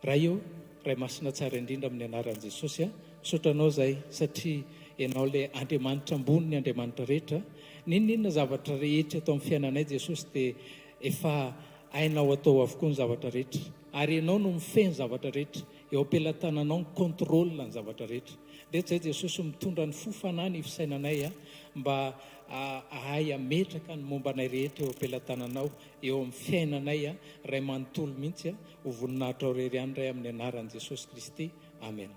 Raha eo, ray masina tsara indrindra amin'ny anaran'i Jesosy, misaotranao zay satria ianao ilay Andriamanitra ambony ny Andriamanitra rehetra. Ninona zavatra rehetra atao amin'ny fiainanay Jesosy dia efa hainao atao avokoa ny zavatra rehetra, ary ianao no mifehy ny zavatra rehetra, eo am-pelantananao ny contrôle ny zavatra rehetra. Dia zay Jesosy mitondra ny fofanahy ny fisainanay mba ahay ametraka ny momba anay rehetra eo am-pelantananao, eo amin'ny fiainanay ray manontolo mihitsy ho voninahitra ao rery ihany ray amin'ny anaran'i Jesosy Kristy. Amen.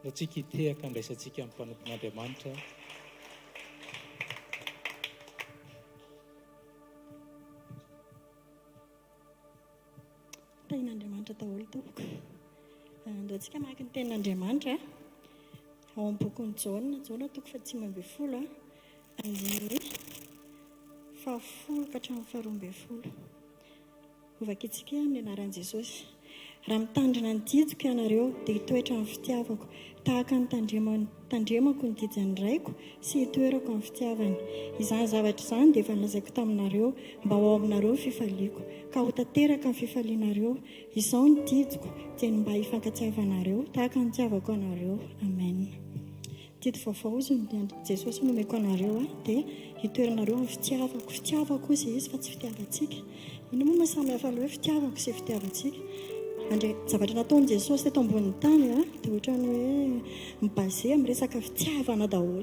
Ndao tsika hitehaka andraisantsika amin'ny mpanompon'Andriamanitra. Tain'Andriamanitra daholo tompoko. Ndao tsika maka ny tenin'Andriamanitra ao amin'ny bokin'ny Jaona toko 10:10 andiny 10 ka hatramin'ny 12. Ovakitsika amin'ny anaran'i Jesosy. Raha mitandrina ny didiko ianareo dia hitoetra amin'ny fitiavako, tahaka ny tandremako ny didin'ny raiko sy hitoerako amin'ny fitiavany. Izany zavatra izany dia efa nolazaiko taminareo mba ho ao aminareo ny fifaliako, ka ho tanteraka ny fifalianareo. Izao ny didiko dia mba hifankatsiavanareo tahaka ny tiavako anareo. Amen. Didy vaovao izy Jesosy nomeko anareo dia hitoeranareo amin'ny fitiavako. Fitiavako izy fa tsy fitiavantsika. Ino moa mahasamy hafa hoe fitiavako sy fitiavantsika? Zavatra nataon'i Jesosy teto ambonin'ny tany dia ohatran'ny hoe mibase amin'ny resaka fitiavana daholo,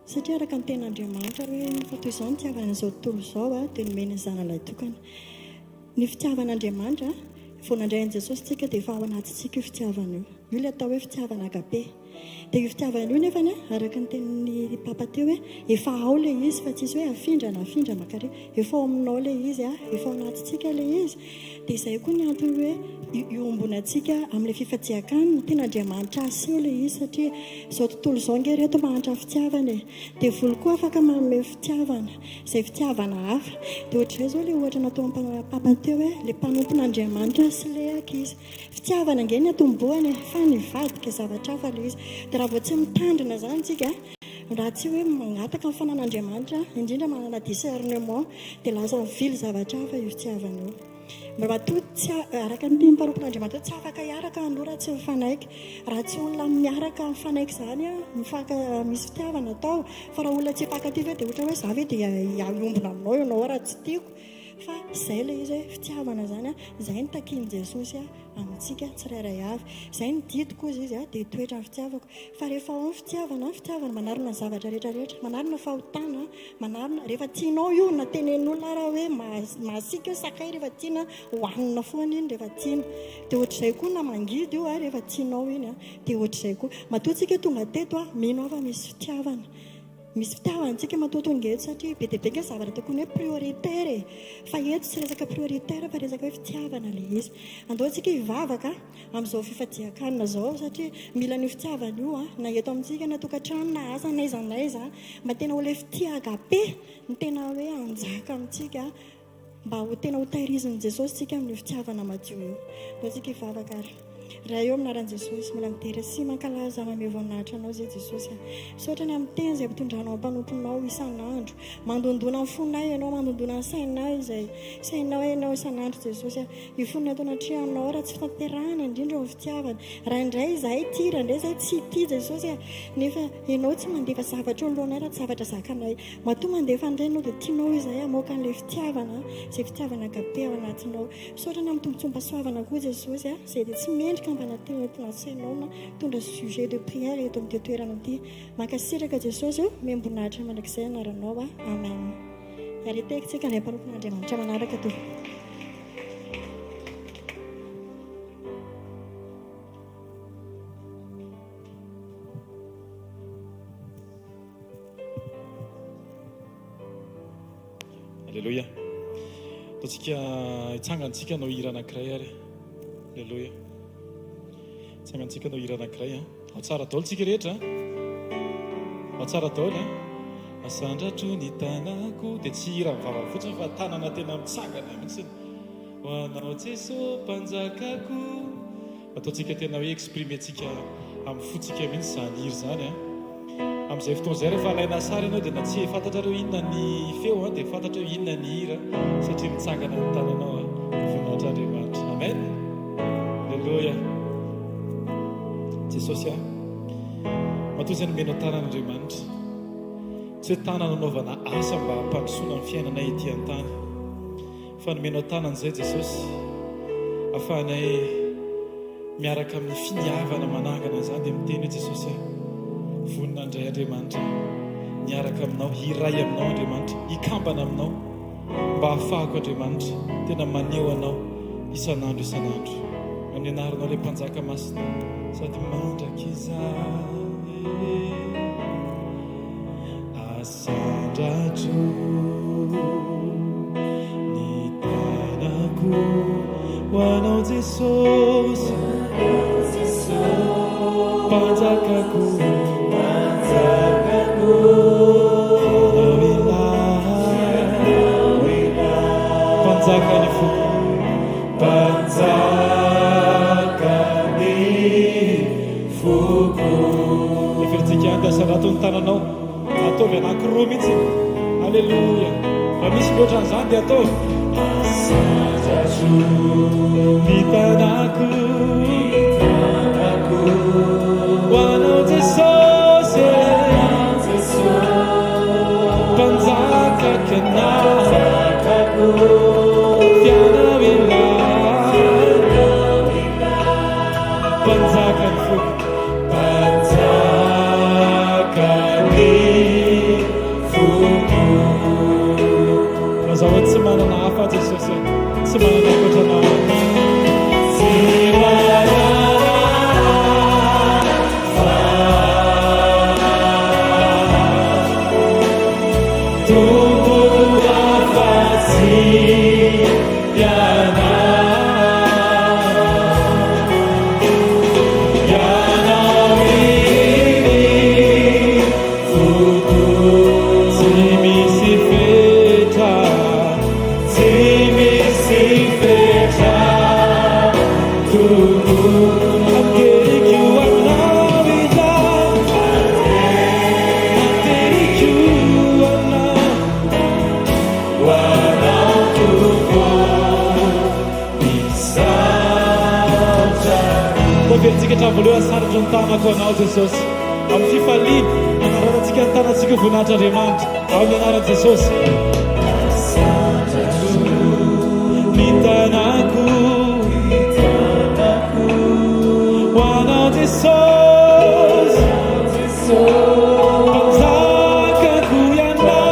satria araka ny ten'Andriamanitra hoe fa toy izao ny tiavana izao tontolo izao dia nomeny ny zanany tokana. Ny fitiavan'Andriamanitra vao nandrain'i Jesosy tsika dia efa ao anatintsika io fitiavana io. Io ilay atao hoe fitiavana agape. Dia io fitiavana io nefa araka ny tenin'ny papa teo hoe efa ao ilay izy, fa tsisy hoe afindra makare, efa ao aminao ilay izy, efa ao anatintsika ilay izy. Dia izay koa ny antony hoe iombonantsika amin'ilay fifatsiakany ny ten'Andriamanitra aseho ilay izy, satria izao tontolo izao nge reto mahantra fitiavana dia voly koa afaka manome fitiavana, izay fitiavana hafa. Dia ohatr'izay izao ilay ohatra natao papa teo hoe ilay mpanompon'Andriamanitra sy ilay ankizy. Fitiavana nge ny atombohany fa nivadika zavatra hafa ilay izy. Dia raha vao tsy mitandrina zany tsika, raha tsy hoe mangataka ny fanan'Andriamanitra, indrindra manana discernement, dia lasa mivily zavatra hafa io fitiavana io. Mba tsy araka ny mpanompon'Andriamanitra tsy afaka hiaraka aloha raha tsy mifanaiky. Raha tsy olona miaraka mifanaiky zany misy fitiavana atao, fa raha olona tsy mpankatiava dia ohatra hoe za ve dia iombona aminao ianao raha tsy tiako. fa izay le izy hoe fitiavana zany a izay nitakiany Jesosy a amintsika tsirairay avy, izay ny didiko izy izy a dia toetra ny fitiavako. Fa rehefa ao ny fitiavana manarona zavatra rehetrarehetra, manarona fahotana, manarona rehefa tianao io na tenen'olona raha hoe mahasika hoe sakay rehefa tiana hohanina foana iny rehefa tiana, dia ohatr'izay koa na mangidy io a rehefa tianao iny a, dia ohatr'izay koa matoantsika tonga teto a mino fa misy fitiavana. Misy fitiavana antsika matoa tonga eto satria be dia be ny zavatra tokony hoe prioritaire fa eto tsy resaka prioritaire fa resaka hoe fitiavana le izy. Andao antsika hivavaka amin'izao fifadiakanina zao satria mila ny fitiavana io a na eto amintsika na tokantrano na asa na aiza na aiza mba tena ho le fitiagape ny tena hoe anjaka amintsika mba ho tena ho tahiriziny Jesosy tsika amin'ny fitiavana madio io. Andao antsika hivavaka ary raha eo aminaran'i Jesosy mila mitery sy mankalaza manome voninahitra anao zay Jesosy. Misaotra ny amin'ny teny izay ampitondranao mpanomponao isan'andro, mandondona ny fonay ianao, mandondona ny sainay izay sainao ianao isan'andro Jesosy. Io fonina atao anatrehanao raha tsy fitaterahana indrindra ny fitiavana. Raha indray izahay tia, raha indray izahay tsy tia Jesosy nefa ianao tsy mandefa zavatra eo alohanay raha tsy zavatra zakanay. Matoa mandefa indray ianao dia tianao izahay hamoaka an'ilay fitiavana, izay fitiavana agape ao anatinao. Misaotra ny amin'ny tombontsoam-pahasoavana koa Jesosy izay dia tsy mendrika mpanatena na tondra sujet de prière eto amin'ny toerana ity. Mankasitraka Jesosy membonahitra mandrakizay anaranao amen. Ary tekintsika ilay mpanompon'Andriamanitra manaraka toy. Alleluia. Ataontsika hitsangantsika anao hira anankiray ary. Alleluia. Hitsangantsika anao hira anankiray ao tsara daholo tsika rehetra, ao tsara daholo Asandratro ny tanako dia tsy hira mivavaka fotsiny fa tanana tena mitsangana mihitsiny. Ho anao Jesosy mpanjakako. Ataontsika tena hoe exprimentsika amin'ny fotsika mihitsy izany hira zany amin'izay fotoana izay rehefa alaina sary ianao dia na tsy fantatrareo inona ny feo dia fantatreo inona ny hira satria mitsangana ny tananao voninahitra Andriamanitra. Amen. Alleluia. Jesosy matoa izay nomenao tanan'Andriamanitra, tsy hoe tanana anaovana asa mba hampandrosoana ny fiainanay ety an-tany, fa nomenao tanan'izay Jesosy ahafahanay miaraka amin'ny finiavana manangana izany dia miteny hoe Jesosy vonina indray Andriamanitra, miaraka aminao, hiray aminao Andriamanitra, hikambana aminao mba hahafahako Andriamanitra tena maneho anao isan'andro isan'andro. Amin'ny anaranao ilay mpanjaka masina sady mandraka izany. Asandratro ny tanako ho anao Jesosy, mpanjakako, mpanjakany foko, mpanjakany foko. Eferitsika ande asandratro ny tananao ataovy anankiroa mihitsy. Alleluia. Raha misy loatra an'izany dia ataovy. Asandratro ny tanako ho anao Jesosy, mpanjakaka anao, fianao ilay, mpanjakany foko, mpanjakany foko. Raha tsy manana hafa Jesosy, tsy manana ankoatranao. Voaleo asarotro ny tanako anao Jesosy amin'ny fifaliana, anararantsika ny tanantsika voninahitra Andriamanitra ao amin'ny anaran'i Jesosy. hitanako ho anao Jesosy mpanjakako ianao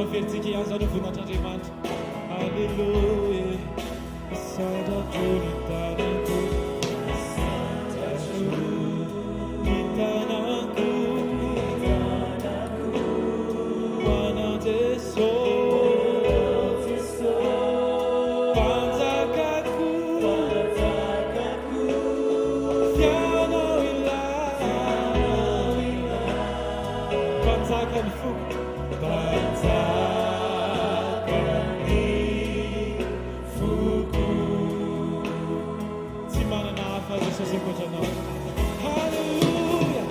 Oferitsika ihany zany voninahitran'Andriamanitra. Alleluia. Santatro hitanako, santatro hitanako ho anao Jesosy mpanjakako fianao ilay mpanjakany foko tsy manana hafa Jesosy ankoatranao. Halleluja.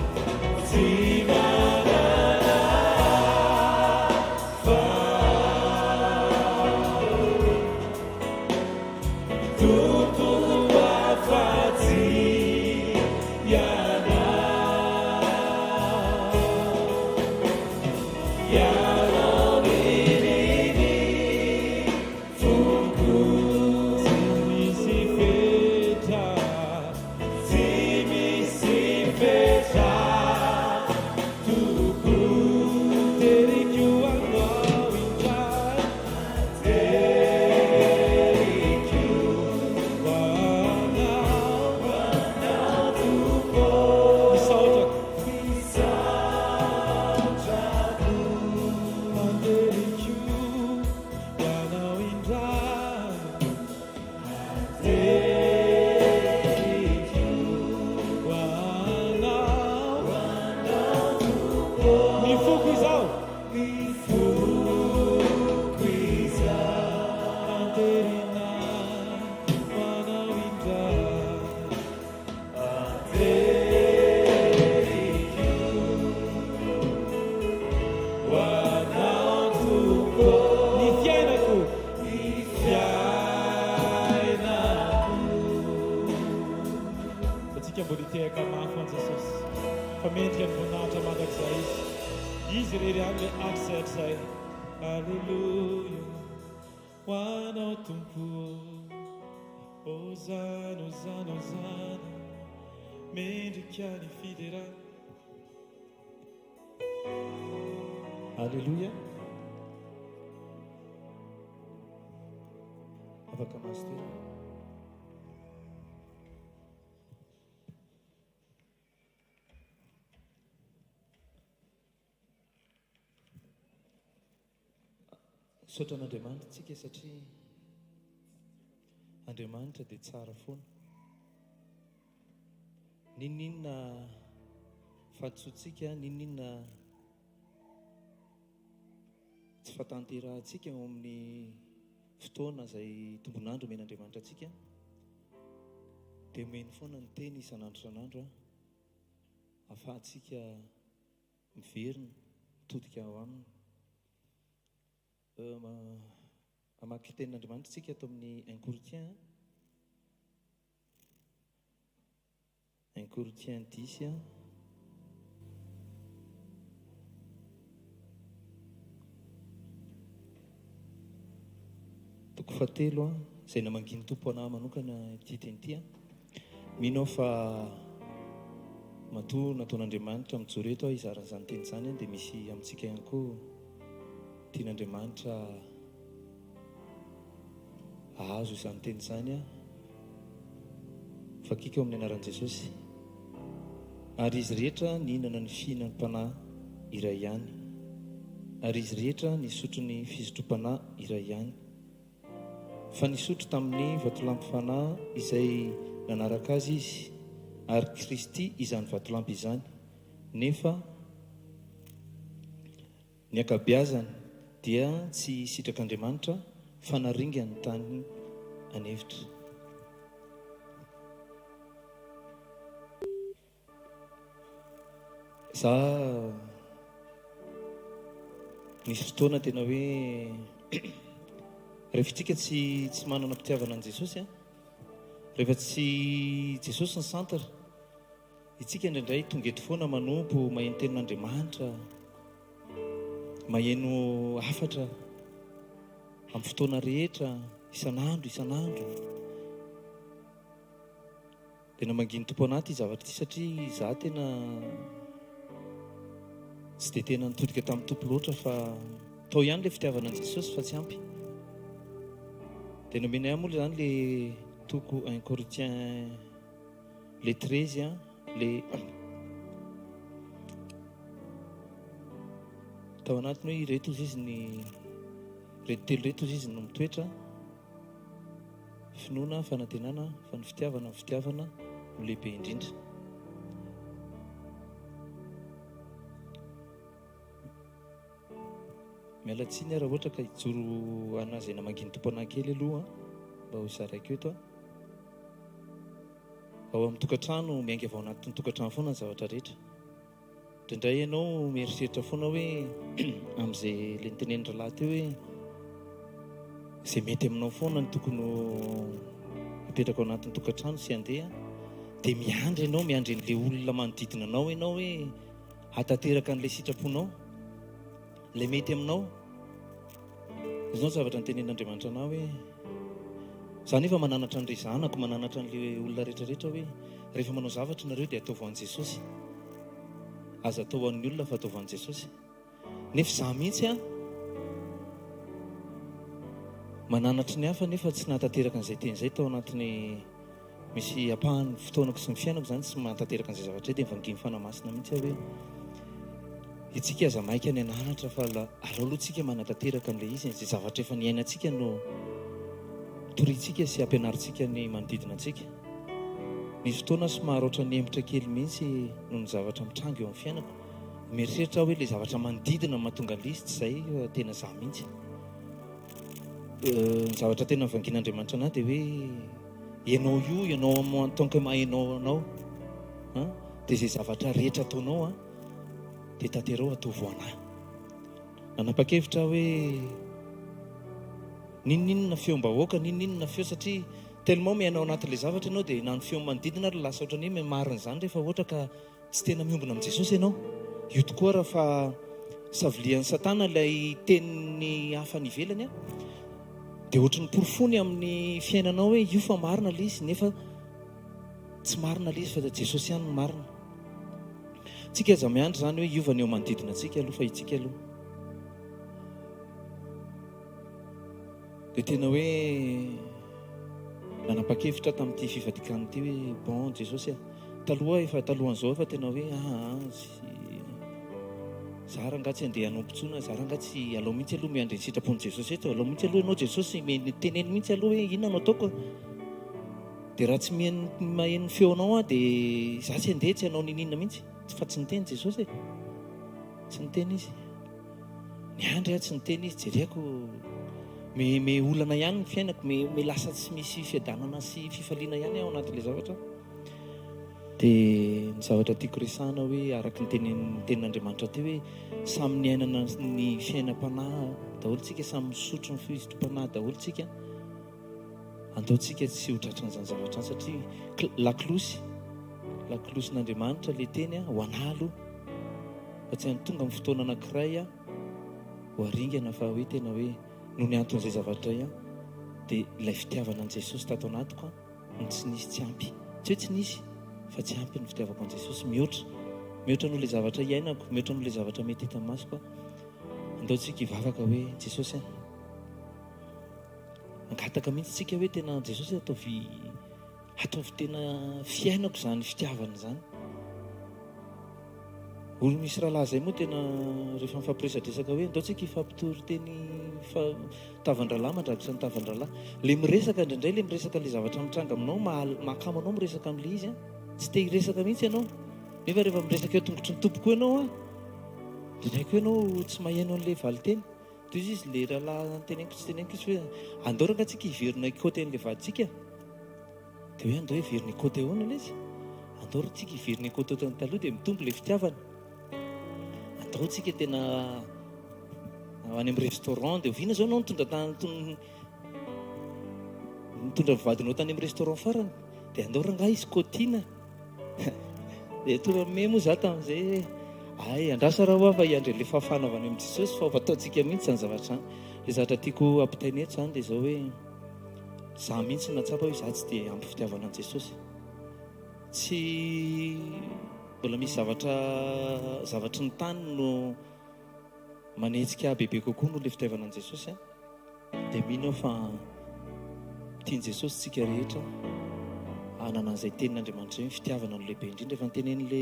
Tsy manana hafa tompoko afa-tsy ianao. Boniteka mafan Jesosy fa mendrika ny voninahitra mandrakizay izy rery any le atr'zay. Alleluia ho anao Tompo, Hosana Hosana Hosana mendrika ny fiderana. Alleluia. Afaka masitera. Saotra an'Andriamanitra tsika satria Andriamanitra dia tsara foana. Ninninona fahatotsika, ninninona tsy fatanterahantsika eo amin'ny fotoana izay tombonandro men'Andriamanitra atsika dia meny foana ny teny isan'andro isan'andro ahafahantsika miverina mitodika ao aminy. Amaky tenin'Andriamanitra tsika ato amin'ny 1 Corinthiens 1 Corinthiens 10 toko fahatelo izay namanginy tompo anahy manokana ity teny ity. Mino fa matoa nataon'Andriamanitra mijoro eto izaran'izany teny izany dia misy amintsika ihany koa tian'Andriamanitra ahazo izany teny izany fakika eo amin'ny anaran'i Jesosy. Ary izy rehetra nihinana ny fihinan-panahy iray ihany, ary izy rehetra nisotro ny fisotrom-panahy iray ihany. Fa nisotro tamin'ny vatolampy-fanahy izay nanaraka azy izy, ary Kristy izany vatolampy izany. Nefa ny ankabeazany dia tsy sitrak'Andriamanitra fa naringa ny tany anevitra. Za nisy fotoana tena hoe rehefa tsika tsy manana mpitiavana an' Jesosy a, rehefa tsy Jesosy ny santara, itsika indraindray tonga eto foana manompo maheno tenin'Andriamanitra, maheno hafatra amin'ny fotoana rehetra, isan'andro tena manginy tompo anaty zavatra ity, satria za tena tsy dia tena nitodika tamin'ny tompo loatra, fa tao ihany ilay fitiavana an' Jesosy fa tsy ampy. Tena mena moa zany le toko 1 Corinthiens le 13 le tao anatiny hoe reto izy ny reto telo reto izy no mitoetra: finoana, fanantenana, fa ny fitiavana no lehibe indrindra. Miala tsiny raha ohatra ka hijoro anazy ena manginy tompo anankely aloha, mba ho zaraiko eto ao amin'ny tokantrano, miainga avao anatin'ny tokantrano foana ny zavatra rehetra. Indraindray ianao mieritreritra foana hoe amin'izay le nitenen'ny lahy teo hoe izay mety aminao foana ny tokony hipetraka ao anatin'ny tokantrano sy handeha, dia miandry an'ilay olona manodidina anao ianao hoe hatanteraka an'ilay sitraponao, ilay mety aminao. Izao zavatra nitenen'Andriamanitra anao hoe za nefa mananatra an'ilay zanako, mananatra an'ilay olona rehetrarehetra hoe rehefa manao zavatra nareo dia atao voan'i Jesosy. Aza atao hoan'ny olona fa atao voan'i Jesosy. Nefa za mihitsy mananatra ny hafa nefa tsy nahatanteraka an'izay teny izay tao anatiny misy ampahan'ny fotoanako sy ny fiainako zany, tsy mahatanteraka an'izay zavatra dia mivanginy fanamasina mihitsy hoe itsika aza maika ny ananatra fa aleo aloha tsika manatanteraka an'ilay izy, izay zavatra efa niainantsika no torintsika sy ampianarintsika ny manodidina antsika. Nisy fotoana somary ohatran'ny hemitra kely mihitsy noho ny zavatra mitranga eo amin'ny fiainako, mieritreritra hoe ilay zavatra manodidina mahatonga an'ilay izy, tsy izay tena za mihitsy. Ny zavatra tena mivangin'Andriamanitra anahy dia hoe ianao en tant que mahainao anao dia izay zavatra rehetra ataonao dia tanterao atao voanahy. Nanapa-kevitra hoe ninninona feo-mbahoaka, ninninona feo, satria tellement miainao anatin'ilay zavatra ianao dia na ny feo manodidina ary lasa ohatran'ny hoe marina izany rehefa ohatra ka tsy tena miombona amin'ny Jesosy ianao. Io tokoa raha fa savilian'ny Satana ilay teniny hafa ny ivelany dia ohatran'ny porofony amin'ny fiainanao hoe io fa marina ilay izy, nefa tsy marina ilay izy fa Jesosy ihany no marina. Tsika aza miandry zany hoe iovana eo manodidina antsika aloha fa itsika aloha. Dia tena hoe nanapa-kevitra tamin'ity fivadikana ity hoe bon Jesosy talohan'izao efa tena hoe za rangatsy andeha hanompontsoina, za rangatsy alao mihitsy aloha miandry ny sitrapon'i Jesosy eto, alao mihitsy aloha ianao Jesosy teneny mihitsy aloha hoe inona no ataoko. Dia raha tsy maheno feonao dia za tsy handeha, tsy hanao ninina mihitsy, fa tsy niteny Jesosy tsy niteny izy, niandry tsy niteny izy, jereko me olana ihany ny fiainako, me lasa tsy misy fiadanana sy fifaliana ihany ao anatin'ilay zavatra. Dia ny zavatra tiako resahana hoe araka ny tenin'Andriamanitra teo hoe samy niainana ny fiainam-panahy daholo tsika, samy misotro ny fizotrom-panahy daholo tsika, andaontsika tsy ho tratran'izany zavatra, satria lakolosyn'Andriamanitra le teny ho analo fa tsy hany tonga amin'ny fotoana anankiray ho aringana, fa hoe tena hoe noho ny anton'izay zavatra dia ilay fitiavana an' Jesosy tato anatiko no tsy nisy, tsy ampy, tsy hoe tsy nisy fa tsy ampy ny fitiavako an' Jesosy. Mihoatra noho ilay zavatra iainako, mihoatra noho ilay zavatra mety hita masoko. Andaontsika hivavaka hoe Jesosy angataka mihitsy tsika hoe tena Jesosy ataovy tena fiainako zany fitiavana zany. Olo misy rahalahy zay moa tena rehefa mifampiresadresaka hoe andaontsika hifampitory teny tavan-dralahy, mandrakitra ny tavan-dralahy. Le miresaka indraindray, le miresaka le zavatra mitranga aminao, mahakamo anao miresaka amin'ilay izy tsy te hiresaka mihitsy ianao, nefa rehefa miresaka eo tongotry ny tompoko ianao indraindray koa ianao tsy maheno an'ilay valiteny. Toy izy le rahalahy teneniko tsy teneniko izy hoe andao rangatsika hiverina ikoty an'ilay vaditsika, dia hoe andao hiverina ikoty ahoana ilay izy, andao tsika hiverina ikoty ohatran'ny taloha dia mitombo ilay fitiavana. Andao tsika tena any amin'ny restaurant dia oviana zao anao nitondra mitondra vadinao tany amin'ny restaurant farany dia andao rangahy izy kôtina dia torame moa za tamin'izay ay andrasa raha ho fa iandre le fahafana avy any amin'ny Jesosy fa ataontsika mihitsy zany zavatra zany. Le zavatra tiako ampitainy eto zany dia zao hoe za mihitsy natsapa hoe za tsy dia ampy fitiavana an' Jesosy, tsy mbola misy zavatry ny tany no manetsika bebe kokoa no le fitiavana an' Jesosy dia mino aho fa tiany Jesosy tsika rehetra anana an'izay tenin'Andriamanitra hoe fitiavana no lehibe indrindra. Efa nytenen'le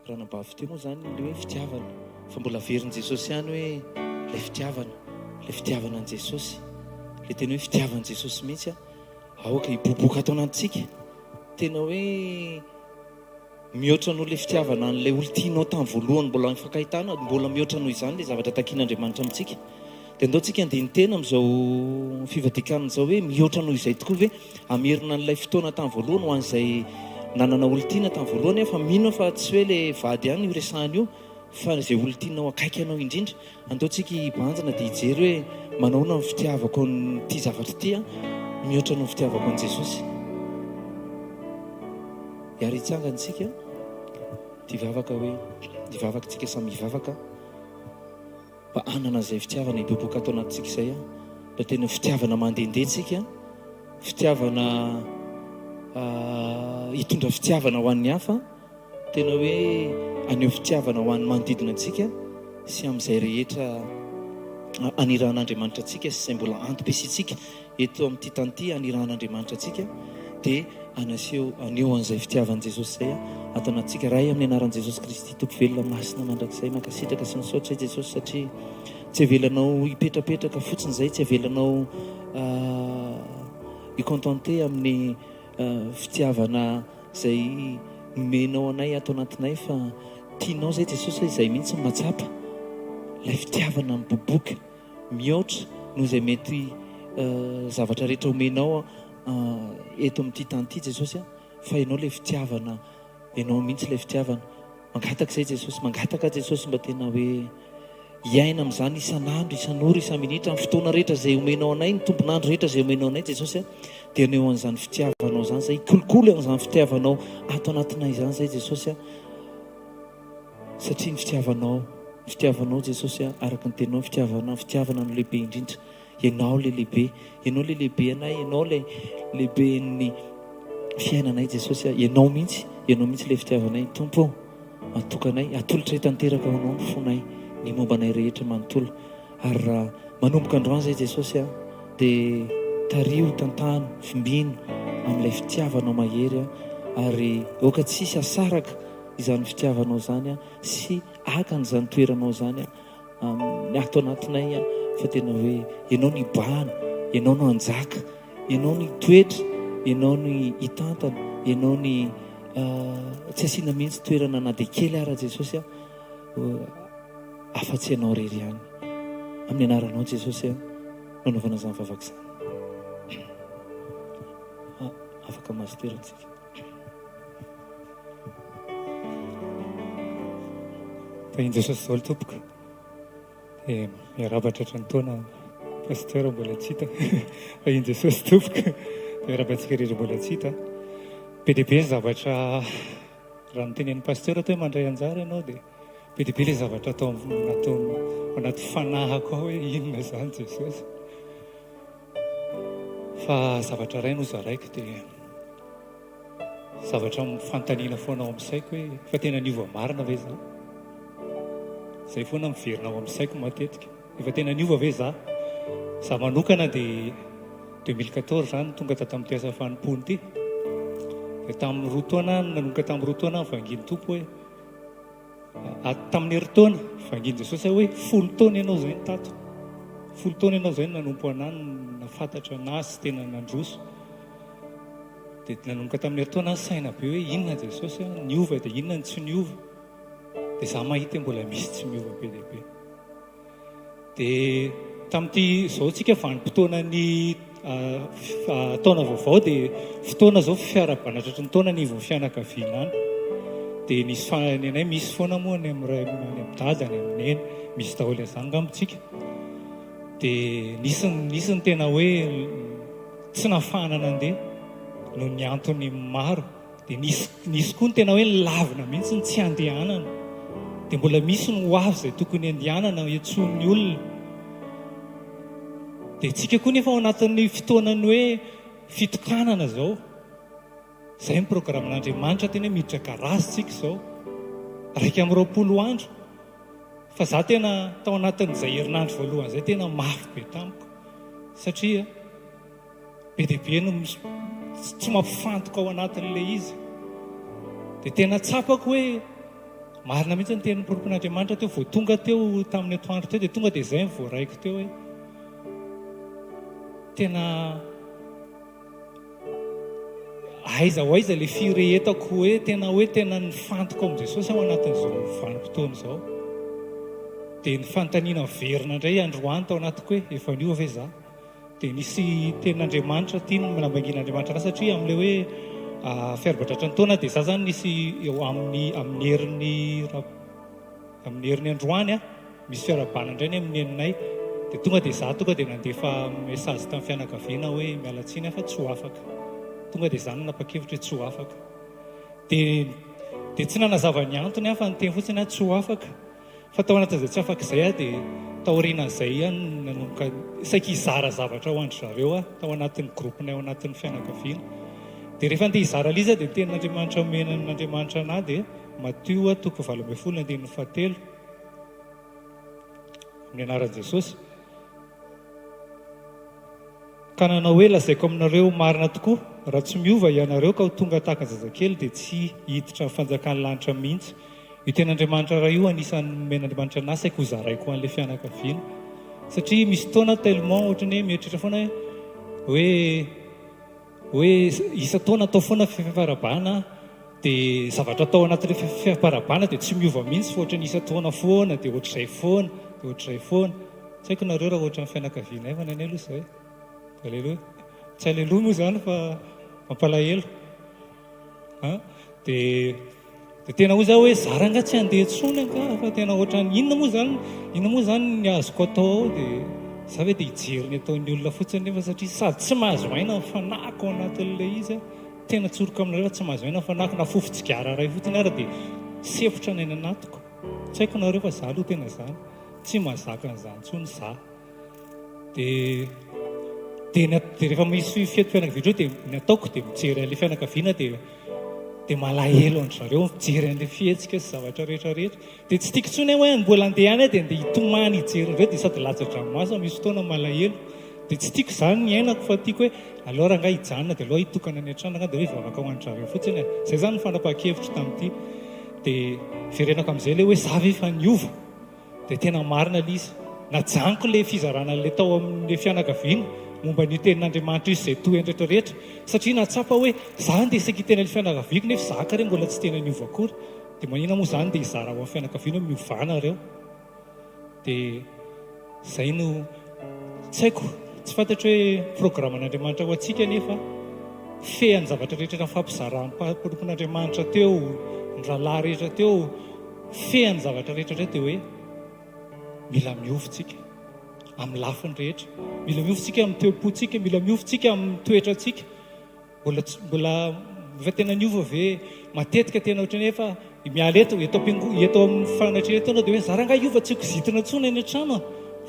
ranambavy teo moa zany le hoe fitiavana, fa mbola verin' Jesosy ihany hoe le fitiavana an' Jesosy, le tena hoe fitiavan' Jesosy mihitsy aoka hiboboka atao anatintsika, tena hoe mihoatra noho le fitiavana an'ilay olontianao tamin'ny voalohany mbola mifankahitana, mbola mihoatra noho izany le zavatra takian'Andriamanitra amintsika. Dia andao tsika andiny tena amin'izao fivadikana izao hoe mihoatra noho izay tokoa hoe amerina n'ilay fotoana tamin'ny voalohany ho an'izay nanana olontiana tamin'ny voalohany fa mino fa tsy hoe le vady ihany io resahany io fa izay olontianao akaiky anao indrindra. Andao tsika hibanjana dia hijery hoe manaona ny fitiavako n'ity zavatra ity mihoatra noho fitiavako an' Jesosy. Iary hitsangantsika divavaka hoe divavaka tsika samy hivavaka mba anana izay fitiavana hiboboka atao anatintsika izay mba tena fitiavana mandehandehantsika, fitiavana hitondra fitiavana ho an'ny hafa, tena hoe aneho fitiavana ho an'ny manodidina antsika sy amin'izay rehetra aniran'Andriamanitra antsika sy izay mbola antom-piasintsika eto amin'ity tany ity aniran'Andriamanitra antsika dia aneho an'izay fitiavan'i Jesosy izay ato anatintsika. Ray amin'ny anaran'i Jesosy Kristy Tompo velona masina mandrakizay mankasitraka sy misaotra i Jesosy satria tsy avelanao hipetrapetraka fotsiny izay, tsy avelanao hikontente amin'ny fitiavana izay nomenao anay ato anatinay, fa tianao izay Jesosy hoe izay mihitsy matsapa ilay fitiavana miboboka mihoatra noho izay mety zavatra rehetra omenao eto amin'ity tany ity Jesosy fa ianao ilay fitiavana, ianao mihitsy ilay fitiavana mangataka izay Jesosy, mangataka Jesosy mba tena hoe hiaina amin'izany isan'andro, isan'ora, isan-minitra amin'ny fotoana rehetra izay omenao anay, ny tombon'andro rehetra izay omenao anay Jesosy dia aneo an'izany fitiavanao izany izay kolokolo amin'izany fitiavanao ato anatinay izany izay Jesosy satria ny fitiavanao Jesosy araka ny teninao fitiavana no lehibe indrindra. Ianao le lehibe, ianao le lehibe anay, ianao le lehibe ny fiainanay Jesosy, ianao mihitsy le fitiavanay. Tompo atokanay, atolotra tanteraka ho anao ny fonay, ny mombanay rehetra manontolo, ary raha manomboka androany izay Jesosy dia tario tantano fimbino amin'ilay fitiavanao mahery ary oka tsisy asaraka izany fitiavanao zany sy akan'izany toeranao zany ny ato anatinay fa tena hoe ianao ny ibahana, ianao no anjaka, ianao ny toetra, ianao ny hitantana, ianao ny tsy asiana mihitsy toerana na dia kely ara Jesosy afa-tsy ianao rery ihany. Amin'ny anaranao Jesosy nanaovana izany vavaka izany. Afaka mahazo toerantsika. Tahin Jesosy izao tompoko dia miarabatra hatrany taona pasteur mbola tsy hita fa iny Jesosy tompoko miarabantsika rehetra mbola tsy hita. Be dia be ny zavatra raha notenen'ny pasteur atao hoe mandray anjara ianao dia be dia be ilay zavatra atao anaty fanahako ao hoe inona izany Jesosy. Fa zavatra ray no zaraiko dia zavatra fantaniana foana ao amin'ny saiko hoe fa tena niova marina ve za? Izay foana miverina ao amin'ny saiko matetika. Efa tena niova ve za? Za manokana dia 2014 zany tonga tato amin'ny tiasa fanimpony ity. Dia tamin'ny roa taona nanomboka tamin'ny roa taona vanginy tompo hoe tamin'ny heritaona vanginy Jesosy hoe 10 taona ianao izay ny tato, 10 taona ianao izay nanompo anany nafantatra nasy tena nandroso. Dia nanomboka tamin'ny heritaona ny saina be hoe inona Jesosy niova dia inona ny tsy niova. Dia za mahita mbola misy tsy miova be dia be. Dia tamin'ity izao tsika vanim-potoana ny taona vaovao dia fotoana izao fiara-banatratry ny taona ny ivon'ny fianakaviana any. Dia nisy fanenay misy foana moa ny amin'ny dada, ny amin'ny neny, misy daholo izany ngamitsika. Dia nisy ny tena hoe tsy nafahana nandeha no ny antony maro dia nisy koa ny tena hoe lavina mihitsy ny tsy andehanana dia mbola misy ny ho avy izay tokony andehanana iantson'ny olona dia tsika koa nefa ao anatin'ny fotoanany hoe fitokanana zao izay ny programan'Andriamanitra tena hoe miditra garazy tsika izao 220 andro fa za tena tao anatin'izay herinandro voalohany izay tena mafy be tamiko satria be dia be no tsy mampifantoka ao anatin'ilay izy dia tena tsapako hoe marina mihitsy ny tenin'ny porompon'Andriamanitra teo vao tonga teo tamin'ny atoandro teo dia tonga dia izay ny voaraiko teo hoe tena aiza ho aiza ilay firehetako hoe tena nifantoka ao amin'i Jesosy ao anatin'izao vanim-potoana izao dia ny fanontaniana verina indray androany tao anatiko hoe efa niova ve za dia nisy tenin'Andriamanitra tiany manambangin'Andriamanitra raha satria amin'ilay hoe fiarabatratra ny taona dia za zany nisy eo amin'ny herin'ny androany misy fiarabana indray ny amin'ny heninay dia tonga dia za tonga dia nandefa mesazy tamin'ny fianakaviana hoe mialatsiny fa tsy ho afaka tonga dia zany napa-kevitra hoe tsy ho afaka dia tsy nanazava ny antony fa ny teny fotsiny tsy ho afaka fa tao anatin'izay tsy afaka izay dia taorianan'izay nanomboka saika hizara zavatra ho andry zareo tao anatin'ny gropony ao anatin'ny fianakaviana dia rehefa andeha hizara liza dia tenin'Andriamanitra menan'Andriamanitra anahy dia Matio 7:17 amin'ny anaran'i Jesosy ka nanao hoe lazaiko aminareo marina tokoa raha tsy miova ianareo ka ho tonga tahaka ny zazakely dia tsy hiditra ny fanjakan'ny lanitra mihitsy io tenin'Andriamanitra raha io anisan'ny men'Andriamanitra anahy saika ho zaraiko an'ilay fianakaviana satria misy taona tellement ohatrany hoe mieritreritra foana hoe isa taona atao foana fifarabana dia zavatra atao anatin'ilay fifarabana dia tsy miova mihitsy fa ohatrany isa taona foana dia ohatr'izay foana dia ohatr'izay foana tsy haiko nareo raha ohatrany fianakaviana fa nanay aloha izay aleloha tsy aleloha moa zany fa mampalahelo dia tena ho za hoe zara nga tsy handeha tsony ka fa tena ohatrany inona moa zany ny azoko atao ao dia za hoe dia hijery ny ataon'ny olona fotsiny nefa satria sady tsy mahazo aina ny fanahiko ao anatin'ilay izy tena tsoroka aminareo tsy mahazo aina ny fanahiko na fofotsigara ray fotsiny ara dia sefotra ny aina anatiko tsy haiko nareo fa za aloha tena zany tsy mahazaka an'izany tsony za dia rehefa misy fianakaviana dia ny ataoko dia mijery an'ilay fianakaviana dia malahelo andry zareo mijery an'ilay fihetsika sy zavatra rehetrarehetra dia tsy tiako tsony hoe mbola andeha any dia andeha hitomany hijery ireo dia sady latsa-dranomasina misy fotoana malahelo dia tsy tiako zany ny ainako fa tiako hoe aloha raha nga hijanona dia aloha hitokana ny an-tranaka dia hoe hivavaka ao andry zareo fotsiny izay zany ny fanapahan-kevitra tamin'ity dia firenako amin'izay ilay hoe za ve efa niova dia tena marina ilay izy najaniko ilay fizarana ilay tao amin'ilay fianakaviana momba ny tenin'Andriamanitra izy izay toy rehetrarehetra satria natsapa hoe za andeha saika tena ilay fianakaviako nefa zaka reo mbola tsy tena niova akory dia manina moa zany dia hizara ho amin'ny fianakaviana miovana reo dia izay no tsy haiko tsy fantatro hoe programan'Andriamanitra ho antsika nefa fehan'ny zavatra rehetra fampizaran'Andriamanitra teo ny rahalahy rehetra teo fehan'ny zavatra rehetra dia hoe mila miovitsika amin'ny lafiny rehetra mila miovitsika amin'ny teopontsika mila miovitsika amin'ny toetratsika mbola efa tena niova ve matetika tena ohatrany efa miala eto eto amin'ny fanatreretana dia hoe za raha nga iova tsy kozitina ntsony any an-trano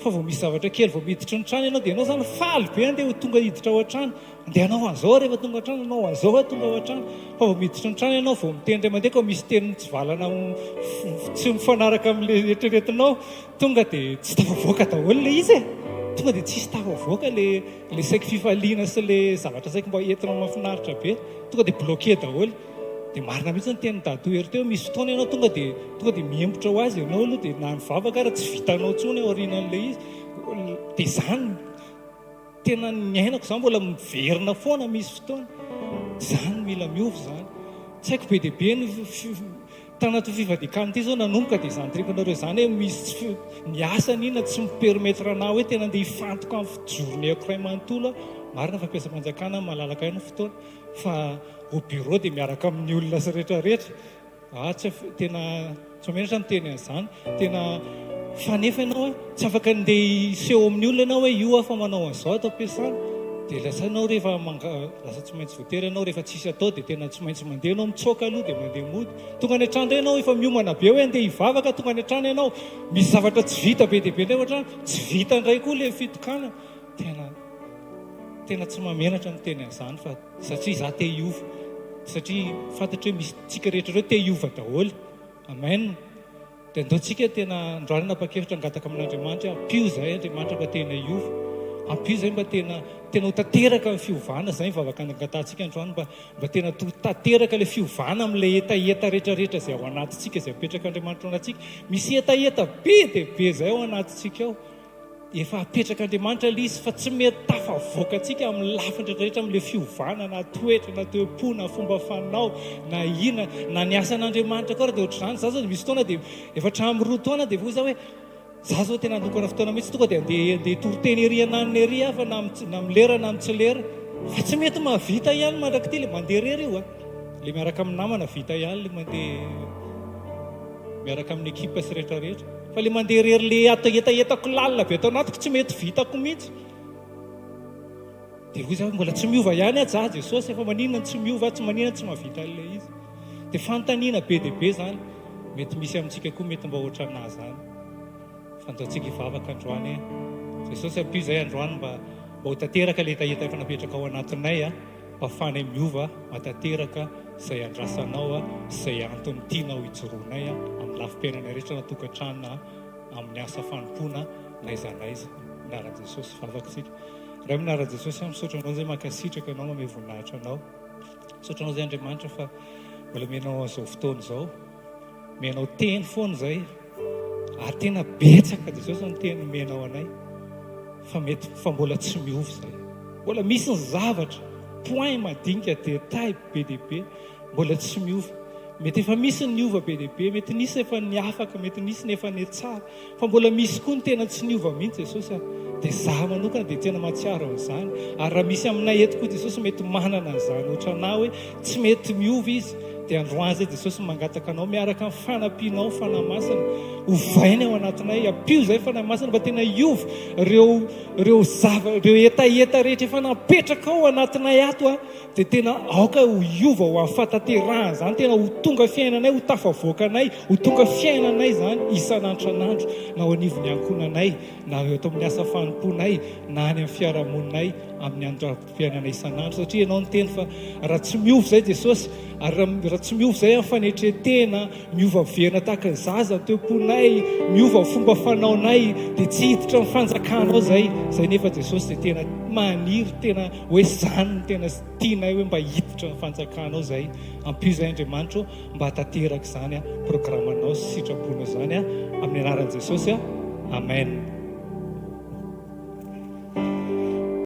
fa vao misy zavatra kely vao miditra ny trano ianao dia ianao zany faly be andeha tonga hiditra ao an-trano andeha anao an'izao rehefa tonga an-trano anao an'izao tonga ao an-trano fa vao miditra ny trano ianao vao mitendry mandeha ka misy teniny tsy valana tsy mifanaraka amin'ilay eritreretinao tonga dia tsy tafavoaka daholo ilay izy tonga dia tsisy tafavoaka ilay saika fifaliana sy ilay zavatra saika mba entina mahafinaritra be tonga dia bloqué daholo dia marina mihitsy ny tenin'ny dado hery teo misy fotoana ianao tonga dia miembotra ho azy ianao aloha dia na mivavaka ara tsy vitanao tsony aorianan'ilay izy dia zany tena ny ainako izany mbola miverina foana misy fotoana zany mila miova zany tsy haiko be dia be ny tanaty fivadikana ity zao nanomboka dia zany trikonareo zany hoe misy ny asany inona tsy mipermetra anah hoe tena andeha hifantoka amin'ny fijorony akiray manontolo marina fampiasa manjakana malalaka aina fotoana fa au bureau dia miaraka amin'ny olona sy rehetrarehetra tena tsy menatra miteny an'izany tena fa nefa ianao tsy afaka andeha hiseho amin'ny olona ianao hoe io afa manao an'izao atao ampiasana dia lasanao rehefa lasa tsy maintsy voatery anao rehefa tsisy atao dia tena tsy maintsy mandeha anao mitsoaka aloha dia mandeha mody tonga any an-trano indray ianao efa miomana be hoe andeha hivavaka tonga any an-trano ianao misy zavatra tsy vita be dia be indray ohatrany tsy vita indray koa le fitokana tena tsy mamenatra ny teny an'izany fa satria za te hiova satria fantatra hoe misy tsika rehetra ireo te hiova daholo amen dia andaontsika tena androany napakefitra angataka amin'Andriamanitra ampio izay Andriamanitra mba tena hiova ampio izay mba tena ho tanteraka ny fiovana izay mivavaka angatantsika androany mba tena tanteraka ilay fiovana amin'ilay etaeta rehetrarehetra izay ao anatintsika izay apetraka Andriamanitra ao anatintsika misy etaeta be dia be izay ao anatintsika ao efa apetraka Andriamanitra ilay izy fa tsy mety tafavoaka antsika amin'ny lafatra rehetra amin'ilay fiovana na toetra na toe-po na fomba fanao na ina na ny asan'Andriamanitra koa dia ohatr'izany za zao misy fotoana dia efa hatramin'ny roa taona dia voa za hoe za zao tena nokana fotoana mihitsy tonga dia andeha toroteny ery ananiny ery afa na amin'ny lera na amin'ny tsy lera fa tsy mety mahavita ihany mandrakity le mandeha rery io le miaraka amin'ny namana vita ihany le mandeha miaraka amin'ny ekipa sy rehetrarehetra fa le mandeha rery le etaetako lalina be atao anatiko tsy mety vitako mihitsy dia hoy za mbola tsy miova ihany aja Jesosy efa maninona tsy miova tsy maninona tsy mahavita an'ilay izy dia fanontaniana be dia be zany mety misy amintsika koa mety mba ohatra anazy zany fantaontsika hivavaka androany Jesosy ampio izay androany mba ho tanteraka ilay etaeta efa napetraka ao anatinay mba afanay miova matanteraka izay andrasanao izay antony tianao hijoroanay amin'ny lafim-piainana rehetra na tokantrano amin'ny asa fanompoana na iza na iza minaran'i Jesosy vavakantsika raha minaran'i Jesosy misaotra anao izay mankasitraka anao manome voninahitra anao misaotra anao izay Andriamanitra fa mbola menao an'izao fotoana izao menao teny foana izay ary tena betsaka Jesosy ny teny menao anay fa mbola tsy miova izay mbola misy ny zavatra point madinika détail be dia be mbola tsy miova mety efa misy ny niova be dia be mety nisy efa ny afaka mety nisy ny efa ny tsara fa mbola misy koa ny tena tsy niova mihitsy Jesosy dia za manokana dia tena mahatsiaro an'izany ary raha misy aminay eto koa Jesosy mety manana an'izany ohatra na hoe tsy mety miova izy dia androany zay Jesosy mangataka anao miaraka amin'ny fanampianao fanamasina ovainy ao anatinay ampio izay fanamasina mba tena hiova ireo etaeta rehetra efa napetraka ao anatinay ato dia tena aoka ho hiova ho amin'ny fatanterahana zany tena ho tonga fiainanay ho tafavoakanay ho tonga fiainanay zany isan'andronandro na ho anivony ankonanay na eto amin'ny asa fanomponay na any amin'ny fiarahamoninay amin'ny andro-piainana isan'andro satria ianao ny teny fa raha tsy miova izay Jesosy ary raha tsy miova izay amin'ny fanetretena miova verina tahaka ny zaza teo-ponay miova fomba fanaonay dia tsy hiditra ny fanjakanao izay nefa Jesosy dia tena maniry tena hoe zany ny tena tianay hoe mba hiditra ny fanjakanao izay ampio izay Andriamanitra mba hatanteraka izany programanao sy sitraponao izany amin'ny anaran'i Jesosy amen